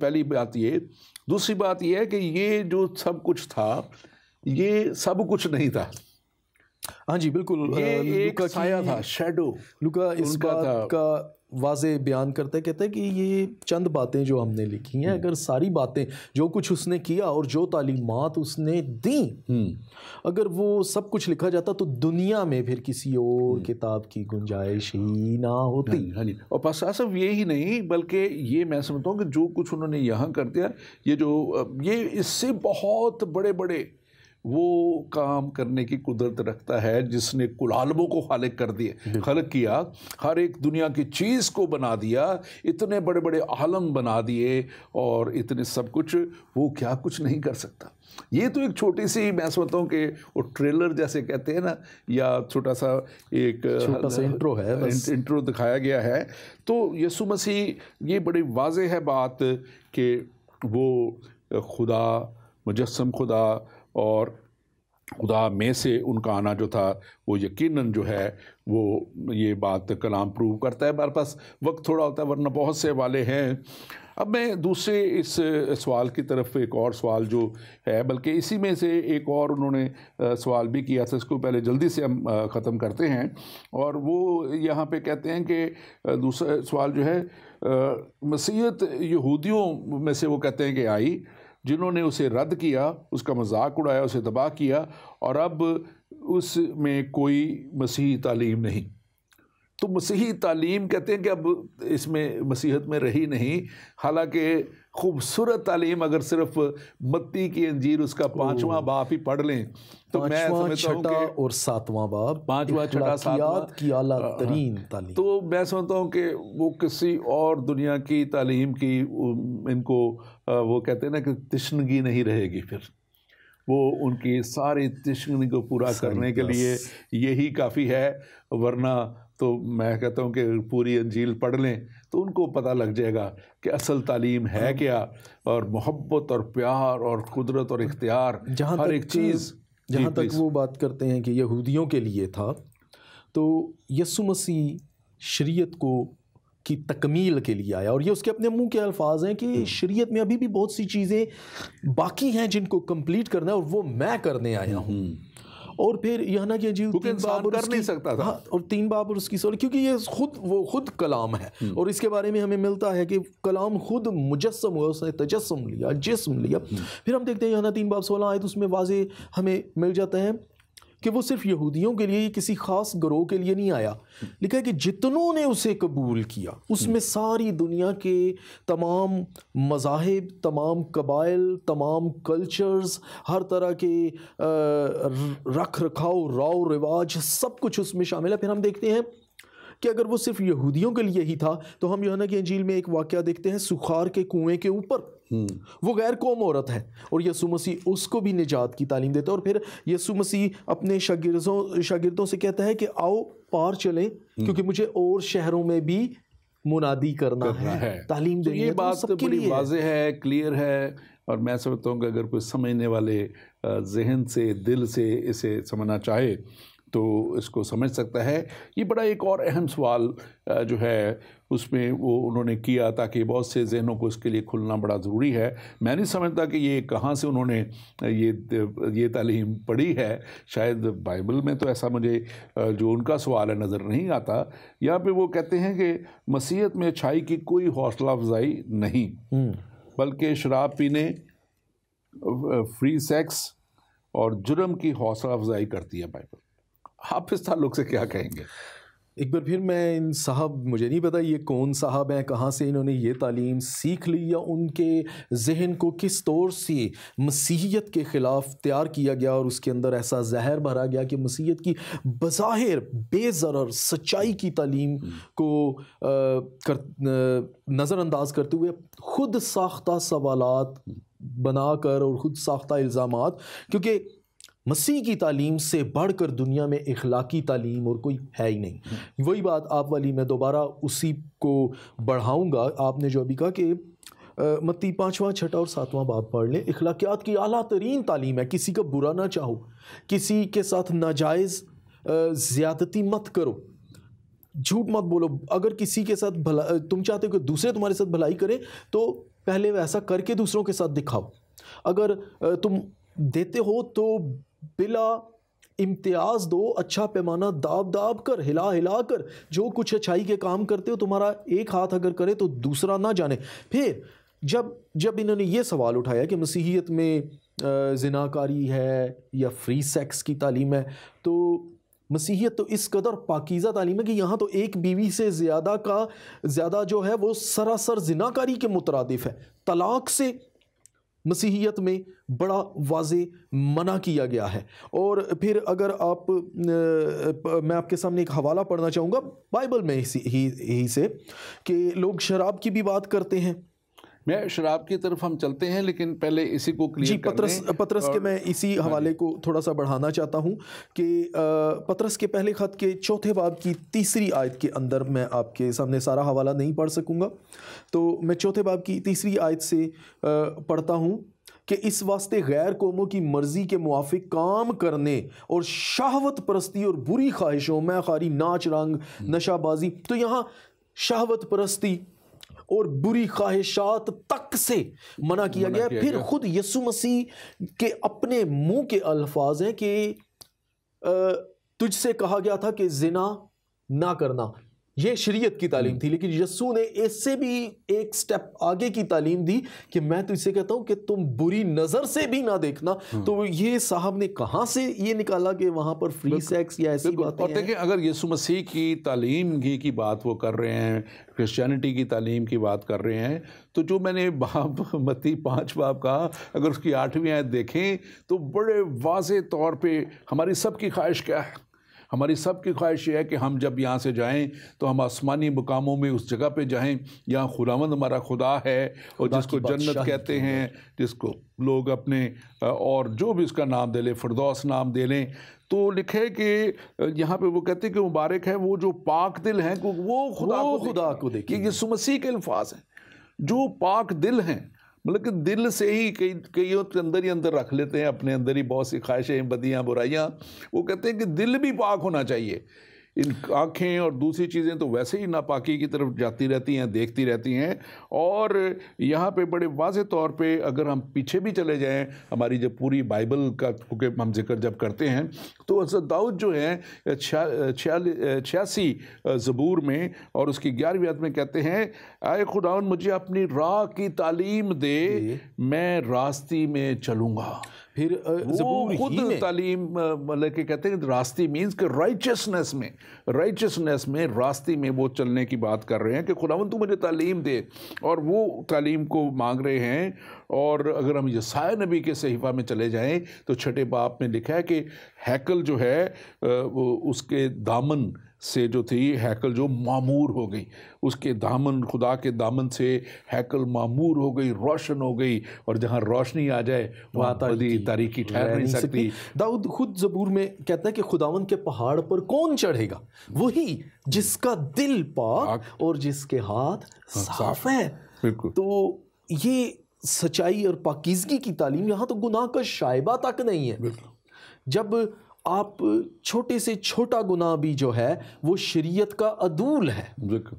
[SPEAKER 1] دوسری بات یہ ہے کہ یہ جو سب کچھ تھا یہ سب کچھ نہیں تھا.
[SPEAKER 2] ہاں جی بالکل،
[SPEAKER 1] یہ ایک سایہ تھا، شیڈو.
[SPEAKER 2] لوکا اس بات کا واضح بیان کرتا ہے، کہتا ہے کہ یہ چند باتیں جو ہم نے لکھی ہیں، اگر ساری باتیں جو کچھ اس نے کیا اور جو تعلیمات اس نے دیں اگر وہ سب کچھ لکھا جاتا تو دنیا میں پھر کسی اور کتاب کی گنجائش ہی نہ ہوتی.
[SPEAKER 1] اور بس صرف یہی نہیں بلکہ یہ میں سمجھتا ہوں کہ جو کچھ انہوں نے یہاں کر دیا یہ اس سے بہت بڑے بڑے وہ کام کرنے کی قدرت رکھتا ہے جس نے کل عالموں کو خلق کیا، ہر ایک دنیا کی چیز کو بنا دیا، اتنے بڑے بڑے عالم بنا دیے اور اتنے سب کچھ وہ کیا کچھ نہیں کر سکتا. یہ تو ایک چھوٹی سی میں سمجھتا ہوں کہ وہ ٹریلر جیسے کہتے ہیں نا، یا چھوٹا سا
[SPEAKER 2] انٹرو ہے،
[SPEAKER 1] انٹرو دکھایا گیا ہے. تو یسوع مسیح یہ بڑی واضح ہے بات کہ وہ خدا، مجسم خدا اور خدا میں سے ان کا آنا جو تھا وہ یقیناً جو ہے وہ یہ بات کلام پروو کرتا ہے. ہمارے پاس وقت تھوڑا ہوتا ہے ورنہ بہت سے حوالے ہیں. اب میں دوسرے اس سوال کی طرف ایک اور سوال جو ہے، بلکہ اسی میں سے ایک اور انہوں نے سوال بھی کیا تھا، اس کو پہلے جلدی سے ہم ختم کرتے ہیں. اور وہ یہاں پہ کہتے ہیں کہ دوسرا سوال جو ہے مسیحیت یہودیوں میں سے وہ کہتے ہیں کہ آئی جنہوں نے اسے رد کیا، اس کا مذاق اڑایا، اسے تباہ کیا، اور اب اس میں کوئی مسیحی تعلیم نہیں. تو مسیحی تعلیم کہتے ہیں کہ اب اس میں مسیحیت میں رہی نہیں، حالانکہ خوبصورت تعلیم اگر صرف متی کی انجیل اس کا 5واں باب ہی پڑھ لیں تو میں سمجھتا ہوں کہ
[SPEAKER 2] اور 7واں باب
[SPEAKER 1] 5واں 6واں 7واں
[SPEAKER 2] کی اعلیٰ ترین تعلیم،
[SPEAKER 1] تو میں سمجھتا ہوں کہ وہ کسی اور دنیا کی تعلیم کی ان کو وہ کہتے ہیں نا کہ تشنگی نہیں رہے گی. پھر وہ ان کی ساری تشنگی کو پورا کرنے کے لیے یہی کافی ہے. ورنہ تو میں کہتا ہوں کہ پوری انجیل پڑھ لیں تو ان کو پتہ لگ جائے گا کہ اصل تعلیم ہے کیا، اور محبت اور پیار اور قدرت اور اختیار ہر ایک چیز.
[SPEAKER 2] جہاں تک وہ بات کرتے ہیں کہ یہودیوں کے لیے تھا، تو یسوع مسیح شریعت کی تکمیل کے لیے آیا، اور یہ اس کے اپنے منہ کے الفاظ ہیں کہ شریعت میں ابھی بھی بہت سی چیزیں باقی ہیں جن کو کمپلیٹ کرنا ہے، اور وہ میں کرنے آیا ہوں. اور پھر یہاں کی انجیل 3 باب
[SPEAKER 1] کر نہیں سکتا تھا،
[SPEAKER 2] اور 3 باب اور اس کی کیونکہ یہ خود کلام ہے، اور اس کے بارے میں ہمیں ملتا ہے کہ کلام خود مجسم ہوا، اس نے تجسم لیا، جسم لیا. پھر ہم دیکھتے ہیں یہاں 3 باب 16 آیت، اس میں واضح ہمیں مل جاتا ہے کہ وہ صرف یہودیوں کے لیے، کسی خاص گروہ کے لیے نہیں آیا. لکھا ہے کہ جتنوں نے اسے قبول کیا، اس میں ساری دنیا کے تمام مذاہب، تمام قبائل، تمام کلچرز، ہر طرح کے رکھ رکھاؤ، راؤ رواج، سب کچھ اس میں شامل ہے. پھر ہم دیکھتے ہیں کہ اگر وہ صرف یہودیوں کے لیے ہی تھا تو ہم یوحنا کی انجیل میں ایک واقعہ دیکھتے ہیں سخار کے کنویں کے اوپر. وہ غیر قوم عورت ہے اور یسوع مسیح اس کو بھی نجات کی تعلیم دیتا ہے. اور پھر یسوع مسیح اپنے شاگردوں سے کہتا ہے کہ آؤ پار چلیں، کیونکہ مجھے اور شہروں میں بھی منادی کرنا ہے، تعلیم دینی ہے.
[SPEAKER 1] یہ بات بڑی واضح ہے، کلیئر ہے، اور میں سمجھتا ہوں کہ اگر کوئی سمجھنے والے ذہن سے، دل سے اسے سمجھنا چاہے تو اس کو سمجھ سکتا ہے. یہ بڑا ایک اور اہم سوال جو ہے اس میں وہ انہوں نے کیا تاکہ بہت سے ذہنوں کو اس کے لیے کھلنا بڑا ضروری ہے. میں نہیں سمجھتا کہ یہ کہاں سے انہوں نے یہ تعلیم پڑھی ہے. شاید بائبل میں تو ایسا مجھے جو ان کا سوال ہے نظر نہیں آتا. یہاں پہ وہ کہتے ہیں کہ مسیحیت میں اچھائی کی کوئی حوصلہ افزائی نہیں، بلکہ شراب پینے، فری سیکس اور جرم کی حوصلہ افزائی کرتی ہے بائبل. آپ اس تعلق سے کیا کہیں گے؟
[SPEAKER 2] ایک بار پھر میں ان صاحب، مجھے نہیں پتا یہ کون صاحب ہیں، کہاں سے انہوں نے یہ تعلیم سیکھ لی، یا ان کے ذہن کو کس طور سے مسیحیت کے خلاف تیار کیا گیا اور اس کے اندر ایسا زہر بھرا گیا کہ مسیحیت کی بظاہر بے ضرر سچائی کی تعلیم کو نظر انداز کرتے ہوئے خود ساختہ سوالات بنا کر اور خود ساختہ الزامات، کیونکہ مسیح کی تعلیم سے بڑھ کر دنیا میں اخلاقی تعلیم اور کوئی ہے ہی نہیں. وہی بات آپ والی میں دوبارہ اسی کو بڑھاؤں گا. آپ نے جو ابھی کہا کہ متی 5واں 6واں اور 7واں باب پڑھ لیں، اخلاقیات کی اعلیٰ ترین تعلیم ہے. کسی کا برا نہ چاہو، کسی کے ساتھ ناجائز زیادتی مت کرو، جھوٹ مت بولو. اگر کسی کے ساتھ تم چاہتے ہو کہ دوسرے تمہارے ساتھ بھلائی کریں تو پہلے ویسا کر کے دوسروں کے ساتھ دکھاؤ. اگر تم دیتے ہو تو بلا امتیاز دو، اچھا پیمانہ داب داب کر، ہلا ہلا کر. جو کچھ اچھائی کے کام کرتے ہو تمہارا ایک ہاتھ اگر کرے تو دوسرا نہ جانے. پھر جب انہوں نے یہ سوال اٹھایا کہ مسیحیت میں زناکاری ہے یا فری سیکس کی تعلیم ہے، تو مسیحیت تو اس قدر پاکیزہ تعلیم ہے کہ یہاں تو ایک بیوی سے زیادہ جو ہے وہ سراسر زناکاری کے مترادف ہے. طلاق سے مسیحیت میں بڑا واضح منع کیا گیا ہے. اور پھر اگر میں آپ کے سامنے ایک حوالہ پڑھنا چاہوں گا بائبل میں ہی سے، کہ لوگ شراب کی بھی بات کرتے ہیں.
[SPEAKER 1] میں شراب کی طرف ہم چلتے ہیں، لیکن پہلے اسی کو کلیئر کر دیں.
[SPEAKER 2] پطرس کے میں اسی حوالے کو تھوڑا سا بڑھانا چاہتا ہوں کہ پطرس کے پہلے خط کے 4 باب کی 3 آیت کے اندر، میں آپ کے سامنے سارا حوالہ نہیں پڑھ سکوں گا، تو میں 4 باب کی 3 آیت سے پڑھتا ہوں کہ اس واسطے غیر قوموں کی مرضی کے موافق کام کرنے اور شہوت پرستی اور بری خواہشوں، میں خاری، ناچ رنگ، نشہ بازی. تو یہاں شہوت پرستی اور بری خواہشات تک سے منع کیا گیا. پھر خود یسوع مسیح کے اپنے منہ کے الفاظ ہیں کہ تجھ سے کہا گیا تھا کہ زنا نہ کرنا. یہ شریعت کی تعلیم تھی، لیکن یسوع نے اس سے بھی ایک سٹیپ آگے کی تعلیم دی کہ میں تجھ سے کہتا ہوں کہ تم بری نظر سے بھی نہ دیکھنا. تو یہ صاحب نے کہاں سے یہ نکالا کہ وہاں پر فری سیکس یا ایسی باتیں ہیں؟
[SPEAKER 1] اور دیکھیں، اگر یسوع مسیح کی تعلیم کی بات وہ کر رہے ہیں، کرسچینٹی کی تعلیم کی بات کر رہے ہیں، تو جو میں نے متی 5 باب کہا، اگر اس کی 8ویں آیت دیکھیں تو بڑے واضح طور پہ ہماری سب کی خواہش کیا ہے؟ ہماری سب کی خواہش یہ ہے کہ ہم جب یہاں سے جائیں تو ہم آسمانی مقاموں میں اس جگہ پہ جائیں جہاں خداوند ہمارا خدا ہے، اور جس کو جنت کہتے ہیں، جس کو لوگ اپنے اور جو بھی اس کا نام دے لیں، فردوس نام دے لیں. تو لکھے کہ یہاں پہ وہ کہتے ہیں کہ مبارک ہے وہ جو پاک دل ہیں، وہ خدا کو دیکھیں. یہ یسوع مسیح کے الفاظ ہیں. جو پاک دل ہیں، مطلب کہ دل سے ہی کئیوں کے اندر ہی اندر رکھ لیتے ہیں، اپنے اندر ہی بہت سی خواہشیں، بدیاں، برائیاں. وہ کہتے ہیں کہ دل بھی پاک ہونا چاہیے. ان آنکھیں اور دوسری چیزیں تو ویسے ہی ناپاکی کی طرف جاتی رہتی ہیں، دیکھتی رہتی ہیں. اور یہاں پہ بڑے واضح طور پہ اگر ہم پیچھے بھی چلے جائیں، ہماری جب پوری بائبل کا کیونکہ ہم ذکر جب کرتے ہیں تو حضرت داؤد جو ہے 86 زبور میں اور اس کی 11ویں آیت میں کہتے ہیں، اے خداوند مجھے اپنی راہ کی تعلیم دے، میں راستی میں چلوں گا.
[SPEAKER 2] پھر
[SPEAKER 1] وہ خود تعلیم مطلب کہ کہتے ہیں راستی مینز کہ رائچسنس میں راستی میں وہ چلنے کی بات کر رہے ہیں کہ خداوند تو مجھے تعلیم دے، اور وہ تعلیم کو مانگ رہے ہیں. اور اگر ہم یسایا نبی کے صحیفہ میں چلے جائیں تو 6 باب میں لکھا ہے کہ ہیکل جو ہے وہ اس کے دامن سے جو تھی ہیکل جو معمور ہو گئی، اس کے دامن، خدا کے دامن سے ہیکل معمور ہو گئی، روشن ہو گئی. اور جہاں روشنی آ جائے وہاں تاریکی ٹھہر نہیں سکتی.
[SPEAKER 2] داؤد خود زبور میں کہتا ہے کہ خداوند کے پہاڑ پر کون چڑھے گا؟ وہی جس کا دل پاک اور جس کے ہاتھ صاف ہے. تو یہ سچائی اور پاکیزگی کی تعلیم، یہاں تو گناہ کا شائبہ تک نہیں ہے. جب آپ چھوٹے سے چھوٹا گناہ بھی جو ہے وہ شریعت کا عدول ہے.
[SPEAKER 1] بالکل.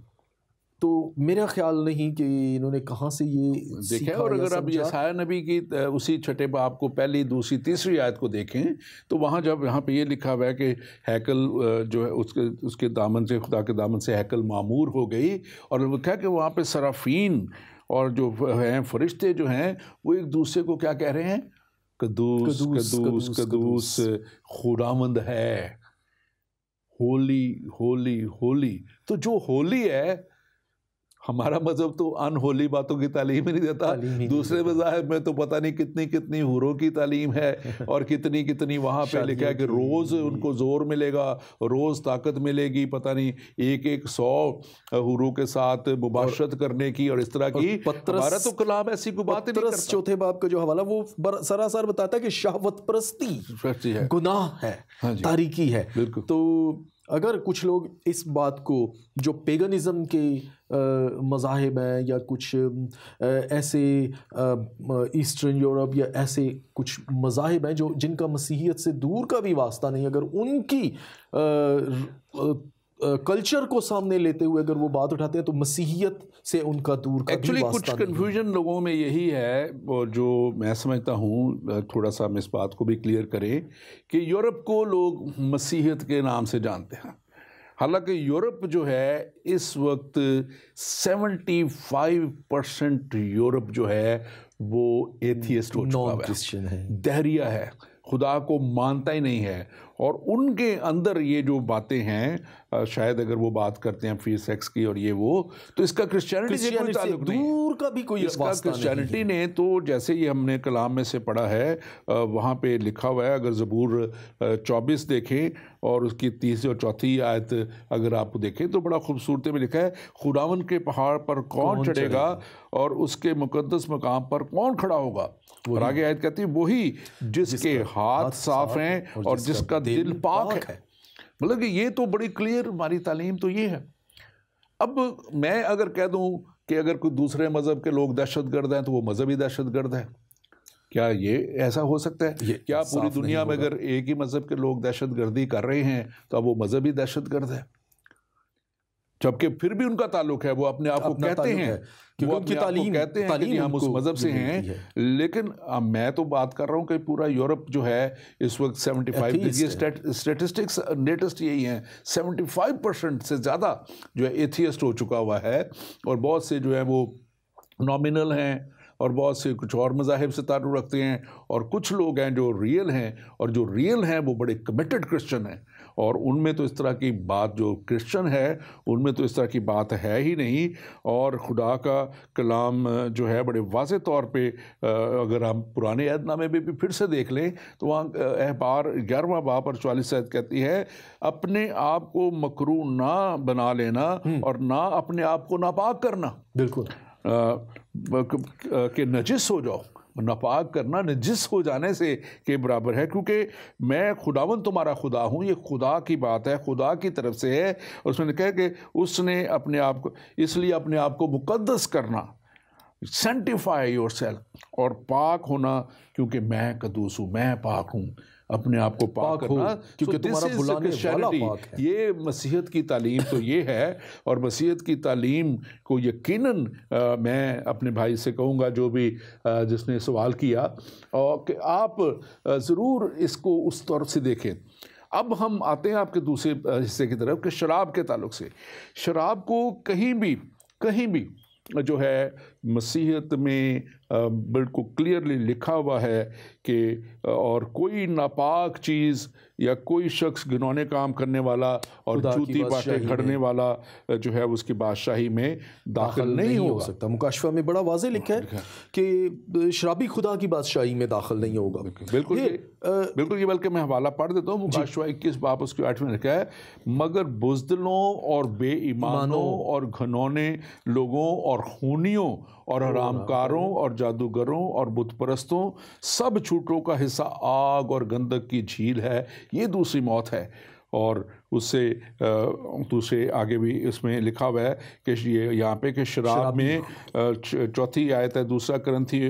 [SPEAKER 2] تو میرا خیال نہیں کہ انہوں نے کہاں سے یہ
[SPEAKER 1] دیکھیں. اور اگر آپ یسایہ نبی کی اسی چھٹے باب کو پہلی دوسری تیسری آیت کو دیکھیں تو وہاں جب یہاں پہ یہ لکھا ہوا ہے کہ ہیکل جو ہے اس کے دامن سے, خدا کے دامن سے ہیکل معمور ہو گئی, اور وہ کہا کہ وہاں پہ صرافین اور جو ہیں فرشتے جو ہیں وہ ایک دوسرے کو کیا کہہ رہے ہیں؟ قدوس قدوس قدوس خداوند ہے, ہولی ہولی ہولی. تو جو ہولی ہے, ہمارا مذہب تو ان ہولی باتوں کی تعلیم ہی نہیں دیتا. دوسرے مذاہب میں تو پتہ نہیں کتنی کتنی حوروں کی تعلیم ہے, اور کتنی کتنی وہاں پہ لکھا ہے کہ روز ان کو زور ملے گا, روز طاقت ملے گی, پتہ نہیں 100 حوروں کے ساتھ مباشرت کرنے کی, اور اس طرح کی. ہمارا تو کلام ایسی کوئی بات نہیں کرتا.
[SPEAKER 2] چوتھے باب کا جو حوالہ وہ سراسر بتاتا ہے کہ شہوت پرستی گناہ ہے, تاریکی ہے.
[SPEAKER 1] بالکل.
[SPEAKER 2] تو اگر کچھ لوگ اس بات کو جو پیگنزم کے مذاہب ہیں یا کچھ ایسے ایسٹرن یورپ یا ایسے کچھ مذاہب ہیں جو جن کا مسیحیت سے دور کا بھی واسطہ نہیں, اگر ان کی کلچر کو سامنے لیتے ہوئے اگر وہ بات اٹھاتے ہیں تو مسیحیت سے ان کا دور کا بھی واسطہ
[SPEAKER 1] کچھ کنفیوژن لوگوں میں یہی ہے, اور جو میں سمجھتا ہوں تھوڑا سا ہم اس بات کو بھی کلیئر کریں کہ یورپ کو لوگ مسیحیت کے نام سے جانتے ہیں, حالانکہ یورپ جو ہے اس وقت 75% یورپ جو ہے وہ ایتھیسٹ ہو چکا ہے, دہریہ ہے, خدا کو مانتا ہی نہیں ہے. اور ان کے اندر یہ جو باتیں ہیں, شاید اگر وہ بات کرتے ہیں فری سیکس کی اور یہ وہ, تو اس کا کرسچینٹی سے کوئی تعلق نہیں,
[SPEAKER 2] دور کا بھی کوئی واسطہ نہیں.
[SPEAKER 1] اس کا کرسچینٹی نے تو جیسے یہ ہم نے کلام میں سے پڑھا ہے, وہاں پہ لکھا ہوا ہے, اگر زبور 24 دیکھیں اور اس کی 3 اور 4 آیت اگر آپ دیکھیں تو بڑا خوبصورت میں لکھا ہے, خداوند کے پہاڑ پر کون چڑھے گا اور اس کے مقدس مقام پر کون کھڑا ہوگا. اور آگے آیت کہتی ہے وہی جس کے ہاتھ صاف ہیں اور جس کا دل پاک ہے. مطلب کہ یہ تو بڑی کلیئر ہماری تعلیم تو یہ ہے. اب میں اگر کہہ دوں کہ اگر کوئی دوسرے مذہب کے لوگ دہشت گرد ہیں تو وہ مذہبی دہشت گرد ہے, کیا یہ ایسا ہو سکتا ہے؟ کیا پوری دنیا میں اگر ایک ہی مذہب کے لوگ دہشت گردی کر رہے ہیں تو اب وہ مذہبی دہشت گرد ہے؟ جبکہ پھر بھی ان کا تعلق ہے, وہ اپنے آپ کو کہتے ہیں, وہ اپنے آپ کو کہتے ہیں کہ ہم اس مذہب سے ہیں. لیکن میں تو بات کر رہا ہوں کہ پورا یورپ جو ہے اس وقت 75 اسٹیٹسٹکس لیٹسٹ یہی ہیں, 75% سے زیادہ جو ہے ایتھیسٹ ہو چکا ہوا ہے, اور بہت سے جو ہے وہ نامنل ہیں, اور بہت سے کچھ اور مذاہب سے تعلق رکھتے ہیں, اور کچھ لوگ ہیں جو ریئل ہیں, اور جو ریئل ہیں وہ بڑے کمیٹڈ کرسچن ہیں. اور ان میں تو اس طرح کی بات, جو کرسچن ہے ان میں تو اس طرح کی بات ہے ہی نہیں. اور خدا کا کلام جو ہے بڑے واضح طور پہ اگر ہم پرانے عہد نامے میں بھی پھر سے دیکھ لیں تو وہاں احبار 11واں باب اور 44 آیت کہتی ہے, اپنے آپ کو مکروہ نہ بنا لینا اور نہ اپنے آپ کو ناپاک کرنا.
[SPEAKER 2] بالکل.
[SPEAKER 1] کہ نجس ہو جاؤ. ناپاک کرنا نجس ہو جانے سے کے برابر ہے, کیونکہ میں خداوند تمہارا خدا ہوں. یہ خدا کی بات ہے, خدا کی طرف سے ہے. اور اس نے کہا کہ اس نے اپنے آپ کو, اس لیے اپنے آپ کو مقدس کرنا, سینٹیفائی یور سیلف, اور پاک ہونا, کیونکہ میں قدوس ہوں, میں پاک ہوں. اپنے آپ کو پاک کرنا,
[SPEAKER 2] کیونکہ تمہارا بلانے والا پاک ہے.
[SPEAKER 1] یہ مسیحیت کی تعلیم تو یہ ہے. اور مسیحیت کی تعلیم کو یقیناً میں اپنے بھائی سے کہوں گا جو بھی جس نے سوال کیا, اور کہ آپ ضرور اس کو اس طور سے دیکھیں. اب ہم آتے ہیں آپ کے دوسرے حصے کی طرف کہ شراب کے تعلق سے. شراب کو کہیں بھی جو ہے مسیحیت میں بالکل کلیئرلی لکھا ہوا ہے کہ اور کوئی ناپاک چیز یا کوئی شخص گنونے کام کرنے والا اور جھوٹی باتیں گھڑنے والا جو ہے اس کی بادشاہی میں داخل نہیں ہو
[SPEAKER 2] سکتا. مکاشفہ میں بڑا واضح لکھا ہے کہ شرابی خدا کی بادشاہی میں داخل نہیں ہوگا.
[SPEAKER 1] بالکل یہ بلکہ میں حوالہ پڑھ دیتا ہوں. مکاشفہ 21 باب اس کی 8 میں لکھا ہے, مگر بزدلوں اور بے ایمانوں اور گھنونے لوگوں اور خونیوں اور حرام کاروں اور جادوگروں اور بت پرستوں سب جھوٹوں کا حصہ آگ اور گندک کی جھیل ہے. یہ دوسری موت ہے. اور اس سے دوسرے آگے بھی اس میں لکھا ہوا ہے کہ یہ یہاں پہ کہ شراب میں 4 آیت ہے 2 کرنتھی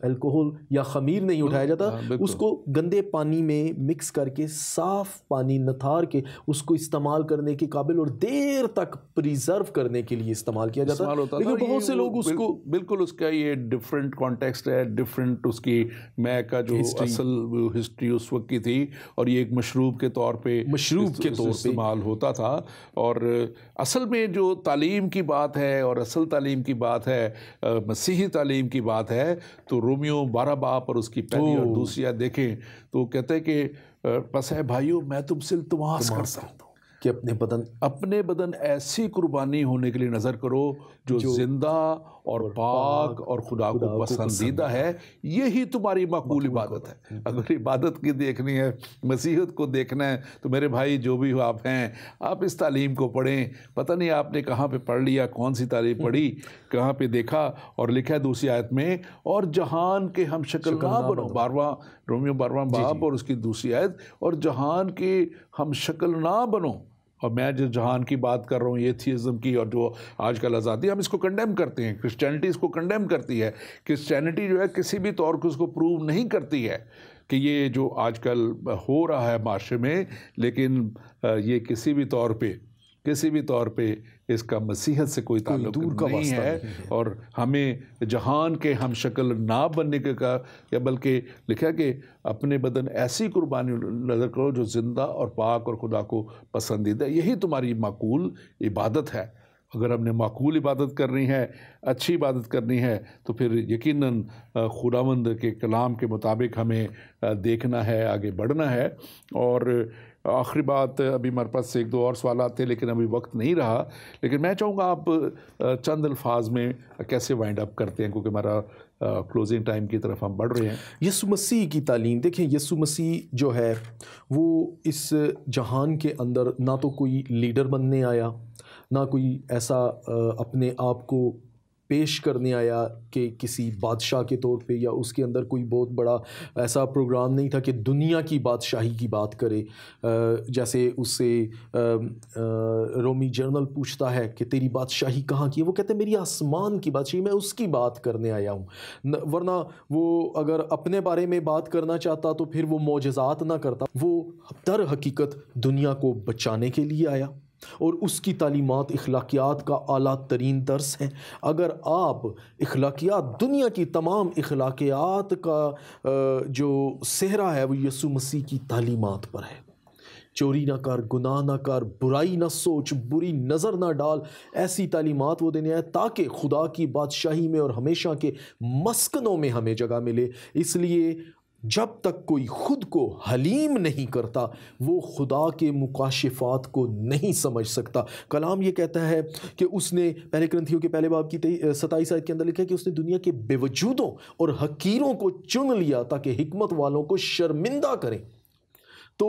[SPEAKER 2] الکوہل یا خمیر نہیں اٹھایا جاتا، اس کو گندے پانی میں مکس کر کے صاف پانی نتھار کے اس کو استعمال کرنے کے قابل اور دیر تک پریزرو کرنے کے لیے استعمال کیا جاتا ہے. لیکن بہت سے لوگ اس کو
[SPEAKER 1] بالکل اس کا یہ ڈفرینٹ کانٹیکسٹ ہے، ڈفرینٹ اس کی میں کا جو اصل ہسٹری اس وقت کی تھی، اور یہ ایک مشروب کے طور پہ استعمال ہوتا تھا. اور اصل میں جو تعلیم کی بات ہے اور اصل تعلیم کی بات ہے، مسیحی تعلیم کی بات ہے، تو رومیو 12 باب اور اس کی پہلی اور دوسری آیت دیکھیں تو کہتے ہیں کہ پس ہے بھائیو میں تم سے التماس کرتا ہوں
[SPEAKER 2] کہ اپنے بدن
[SPEAKER 1] ایسی قربانی ہونے کے لیے نظر کرو جو زندہ اور پاک اور خدا کو پسندیدہ ہے، یہی تمہاری مقبول عبادت ہے. اگر عبادت کی دیکھنی ہے، مسیحیت کو دیکھنا ہے، تو میرے بھائی جو بھی آپ ہیں، آپ اس تعلیم کو پڑھیں. پتہ نہیں آپ نے کہاں پہ پڑھ لیا، کون سی تعلیم پڑھی، کہاں پہ دیکھا. اور لکھا ہے دوسری آیت میں، اور جہان کے ہم شکل نہ بنو، 12 رومیو 12 باب اور اس کی دوسری آیت، اور جہان کے ہم شکل نہ بنو. اور میں جو جہان کی بات کر رہا ہوں، ایتھیزم کی، اور جو آج کل آزادی، ہم اس کو کنڈیم کرتے ہیں. کرسچینٹی اس کو کنڈیم کرتی ہے. کرسچینٹی جو ہے کسی بھی طور کو اس کو پروو نہیں کرتی ہے کہ یہ جو آج کل ہو رہا ہے معاشرے میں، لیکن یہ کسی بھی طور پہ اس کا مسیحیت سے کوئی تعلق نہیں ہے. اور ہمیں جہان کے ہم شکل نہ بننے کا، یا بلکہ لکھا کہ اپنے بدن ایسی قربانی نظر کرو جو زندہ اور پاک اور خدا کو پسندیدہ، یہی تمہاری معقول عبادت ہے. اگر ہم نے معقول عبادت کرنی ہے، اچھی عبادت کرنی ہے، تو پھر یقیناً خداوند کے کلام کے مطابق ہمیں دیکھنا ہے، آگے بڑھنا ہے. اور آخری بات، ابھی ہمارے پاس ایک دو اور سوالات تھے لیکن ابھی وقت نہیں رہا، لیکن میں چاہوں گا آپ چند الفاظ میں کیسے وائنڈ اپ کرتے ہیں، کیونکہ ہمارا کلوزنگ ٹائم کی طرف ہم بڑھ رہے ہیں.
[SPEAKER 2] یسوع مسیح کی تعلیم دیکھیں. یسوع مسیح جو ہے وہ اس جہان کے اندر نہ تو کوئی لیڈر بننے آیا، نہ کوئی ایسا اپنے آپ کو پیش کرنے آیا کہ کسی بادشاہ کے طور پہ، یا اس کے اندر کوئی بہت بڑا ایسا پروگرام نہیں تھا کہ دنیا کی بادشاہی کی بات کرے. جیسے اس سے رومی جنرل پوچھتا ہے کہ تیری بادشاہی کہاں کی ہے، وہ کہتے ہیں میری آسمان کی بادشاہی، میں اس کی بات کرنے آیا ہوں. ورنہ وہ اگر اپنے بارے میں بات کرنا چاہتا تو پھر وہ معجزات نہ کرتا. وہ در حقیقت دنیا کو بچانے کے لیے آیا، اور اس کی تعلیمات اخلاقیات کا اعلیٰ ترین درس ہیں. اگر آپ اخلاقیات، دنیا کی تمام اخلاقیات کا جو صحرا ہے وہ یسوع مسیح کی تعلیمات پر ہے. چوری نہ کر، گناہ نہ کر، برائی نہ سوچ، بری نظر نہ ڈال، ایسی تعلیمات وہ دینے آئے تاکہ خدا کی بادشاہی میں اور ہمیشہ کے مسکنوں میں ہمیں جگہ ملے. اس لیے جب تک کوئی خود کو حلیم نہیں کرتا وہ خدا کے مکاشفات کو نہیں سمجھ سکتا. کلام یہ کہتا ہے کہ اس نے پہلے کرنتھیوں کے پہلے باب کی 27 آیت کے اندر لکھا ہے کہ اس نے دنیا کے بے وجودوں اور حقیروں کو چن لیا تاکہ حکمت والوں کو شرمندہ کریں. تو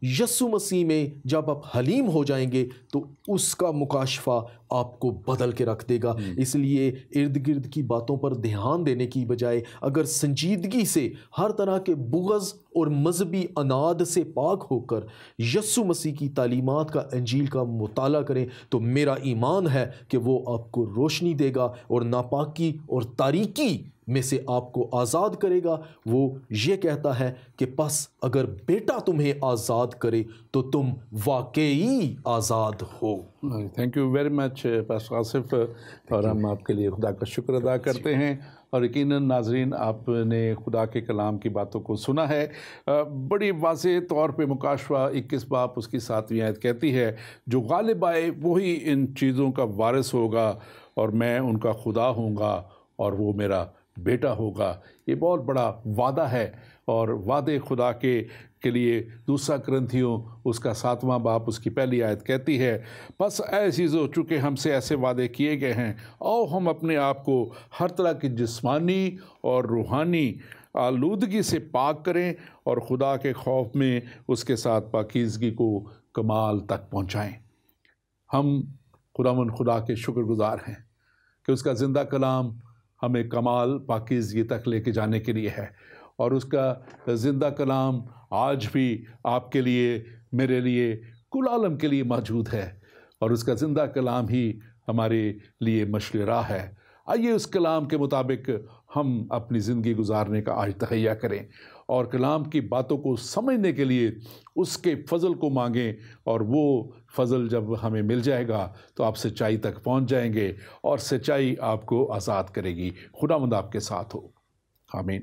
[SPEAKER 2] یسوع مسیح میں جب آپ حلیم ہو جائیں گے تو اس کا مکاشفہ آپ کو بدل کے رکھ دے گا. اس لیے ارد گرد کی باتوں پر دھیان دینے کی بجائے اگر سنجیدگی سے ہر طرح کے بغض اور مذہبی اناد سے پاک ہو کر یسوع مسیح کی تعلیمات کا، انجیل کا مطالعہ کریں تو میرا ایمان ہے کہ وہ آپ کو روشنی دے گا اور ناپاکی اور تاریکی میں سے آپ کو آزاد کرے گا. وہ یہ کہتا ہے کہ پس اگر بیٹا تمہیں آزاد کرے تو تم واقعی آزاد ہو.
[SPEAKER 1] Thank you very much pastor Asif, اور ہم آپ کے لیے خدا کا شکر ادا کرتے ہیں. اور یقیناً ناظرین آپ نے خدا کے کلام کی باتوں کو سنا ہے. بڑی واضح طور پہ مکاشفہ 21 باب اس کی 7ویں آیت کہتی ہے جو غالب آئے وہی ان چیزوں کا وارث ہوگا اور میں ان کا خدا ہوں گا اور وہ میرا بیٹا ہوگا. یہ بہت بڑا وعدہ ہے، اور وعدے خدا کے لیے دوسرا کرنتھیوں اس کا 7واں باب اس کی پہلی آیت کہتی ہے پس اے عزیزو چونکہ ہم سے ایسے وعدے کیے گئے ہیں آؤ ہم اپنے آپ کو ہر طرح کی جسمانی اور روحانی آلودگی سے پاک کریں اور خدا کے خوف میں اس کے ساتھ پاکیزگی کو کمال تک پہنچائیں. ہم خداوند خدا کے شکر گزار ہیں کہ اس کا زندہ کلام ہمیں کمال پاکیزگی تک لے کے جانے کے لیے ہے، اور اس کا زندہ کلام آج بھی آپ کے لیے، میرے لیے، کل عالم کے لیے موجود ہے، اور اس کا زندہ کلام ہی ہمارے لیے مشعل راہ ہے. آئیے اس کلام کے مطابق ہم اپنی زندگی گزارنے کا آج تہیہ کریں اور کلام کی باتوں کو سمجھنے کے لیے اس کے فضل کو مانگیں، اور وہ فضل جب ہمیں مل جائے گا تو آپ سچائی تک پہنچ جائیں گے اور سچائی آپ کو آزاد کرے گی۔ خداوند آپ کے ساتھ ہو، آمین۔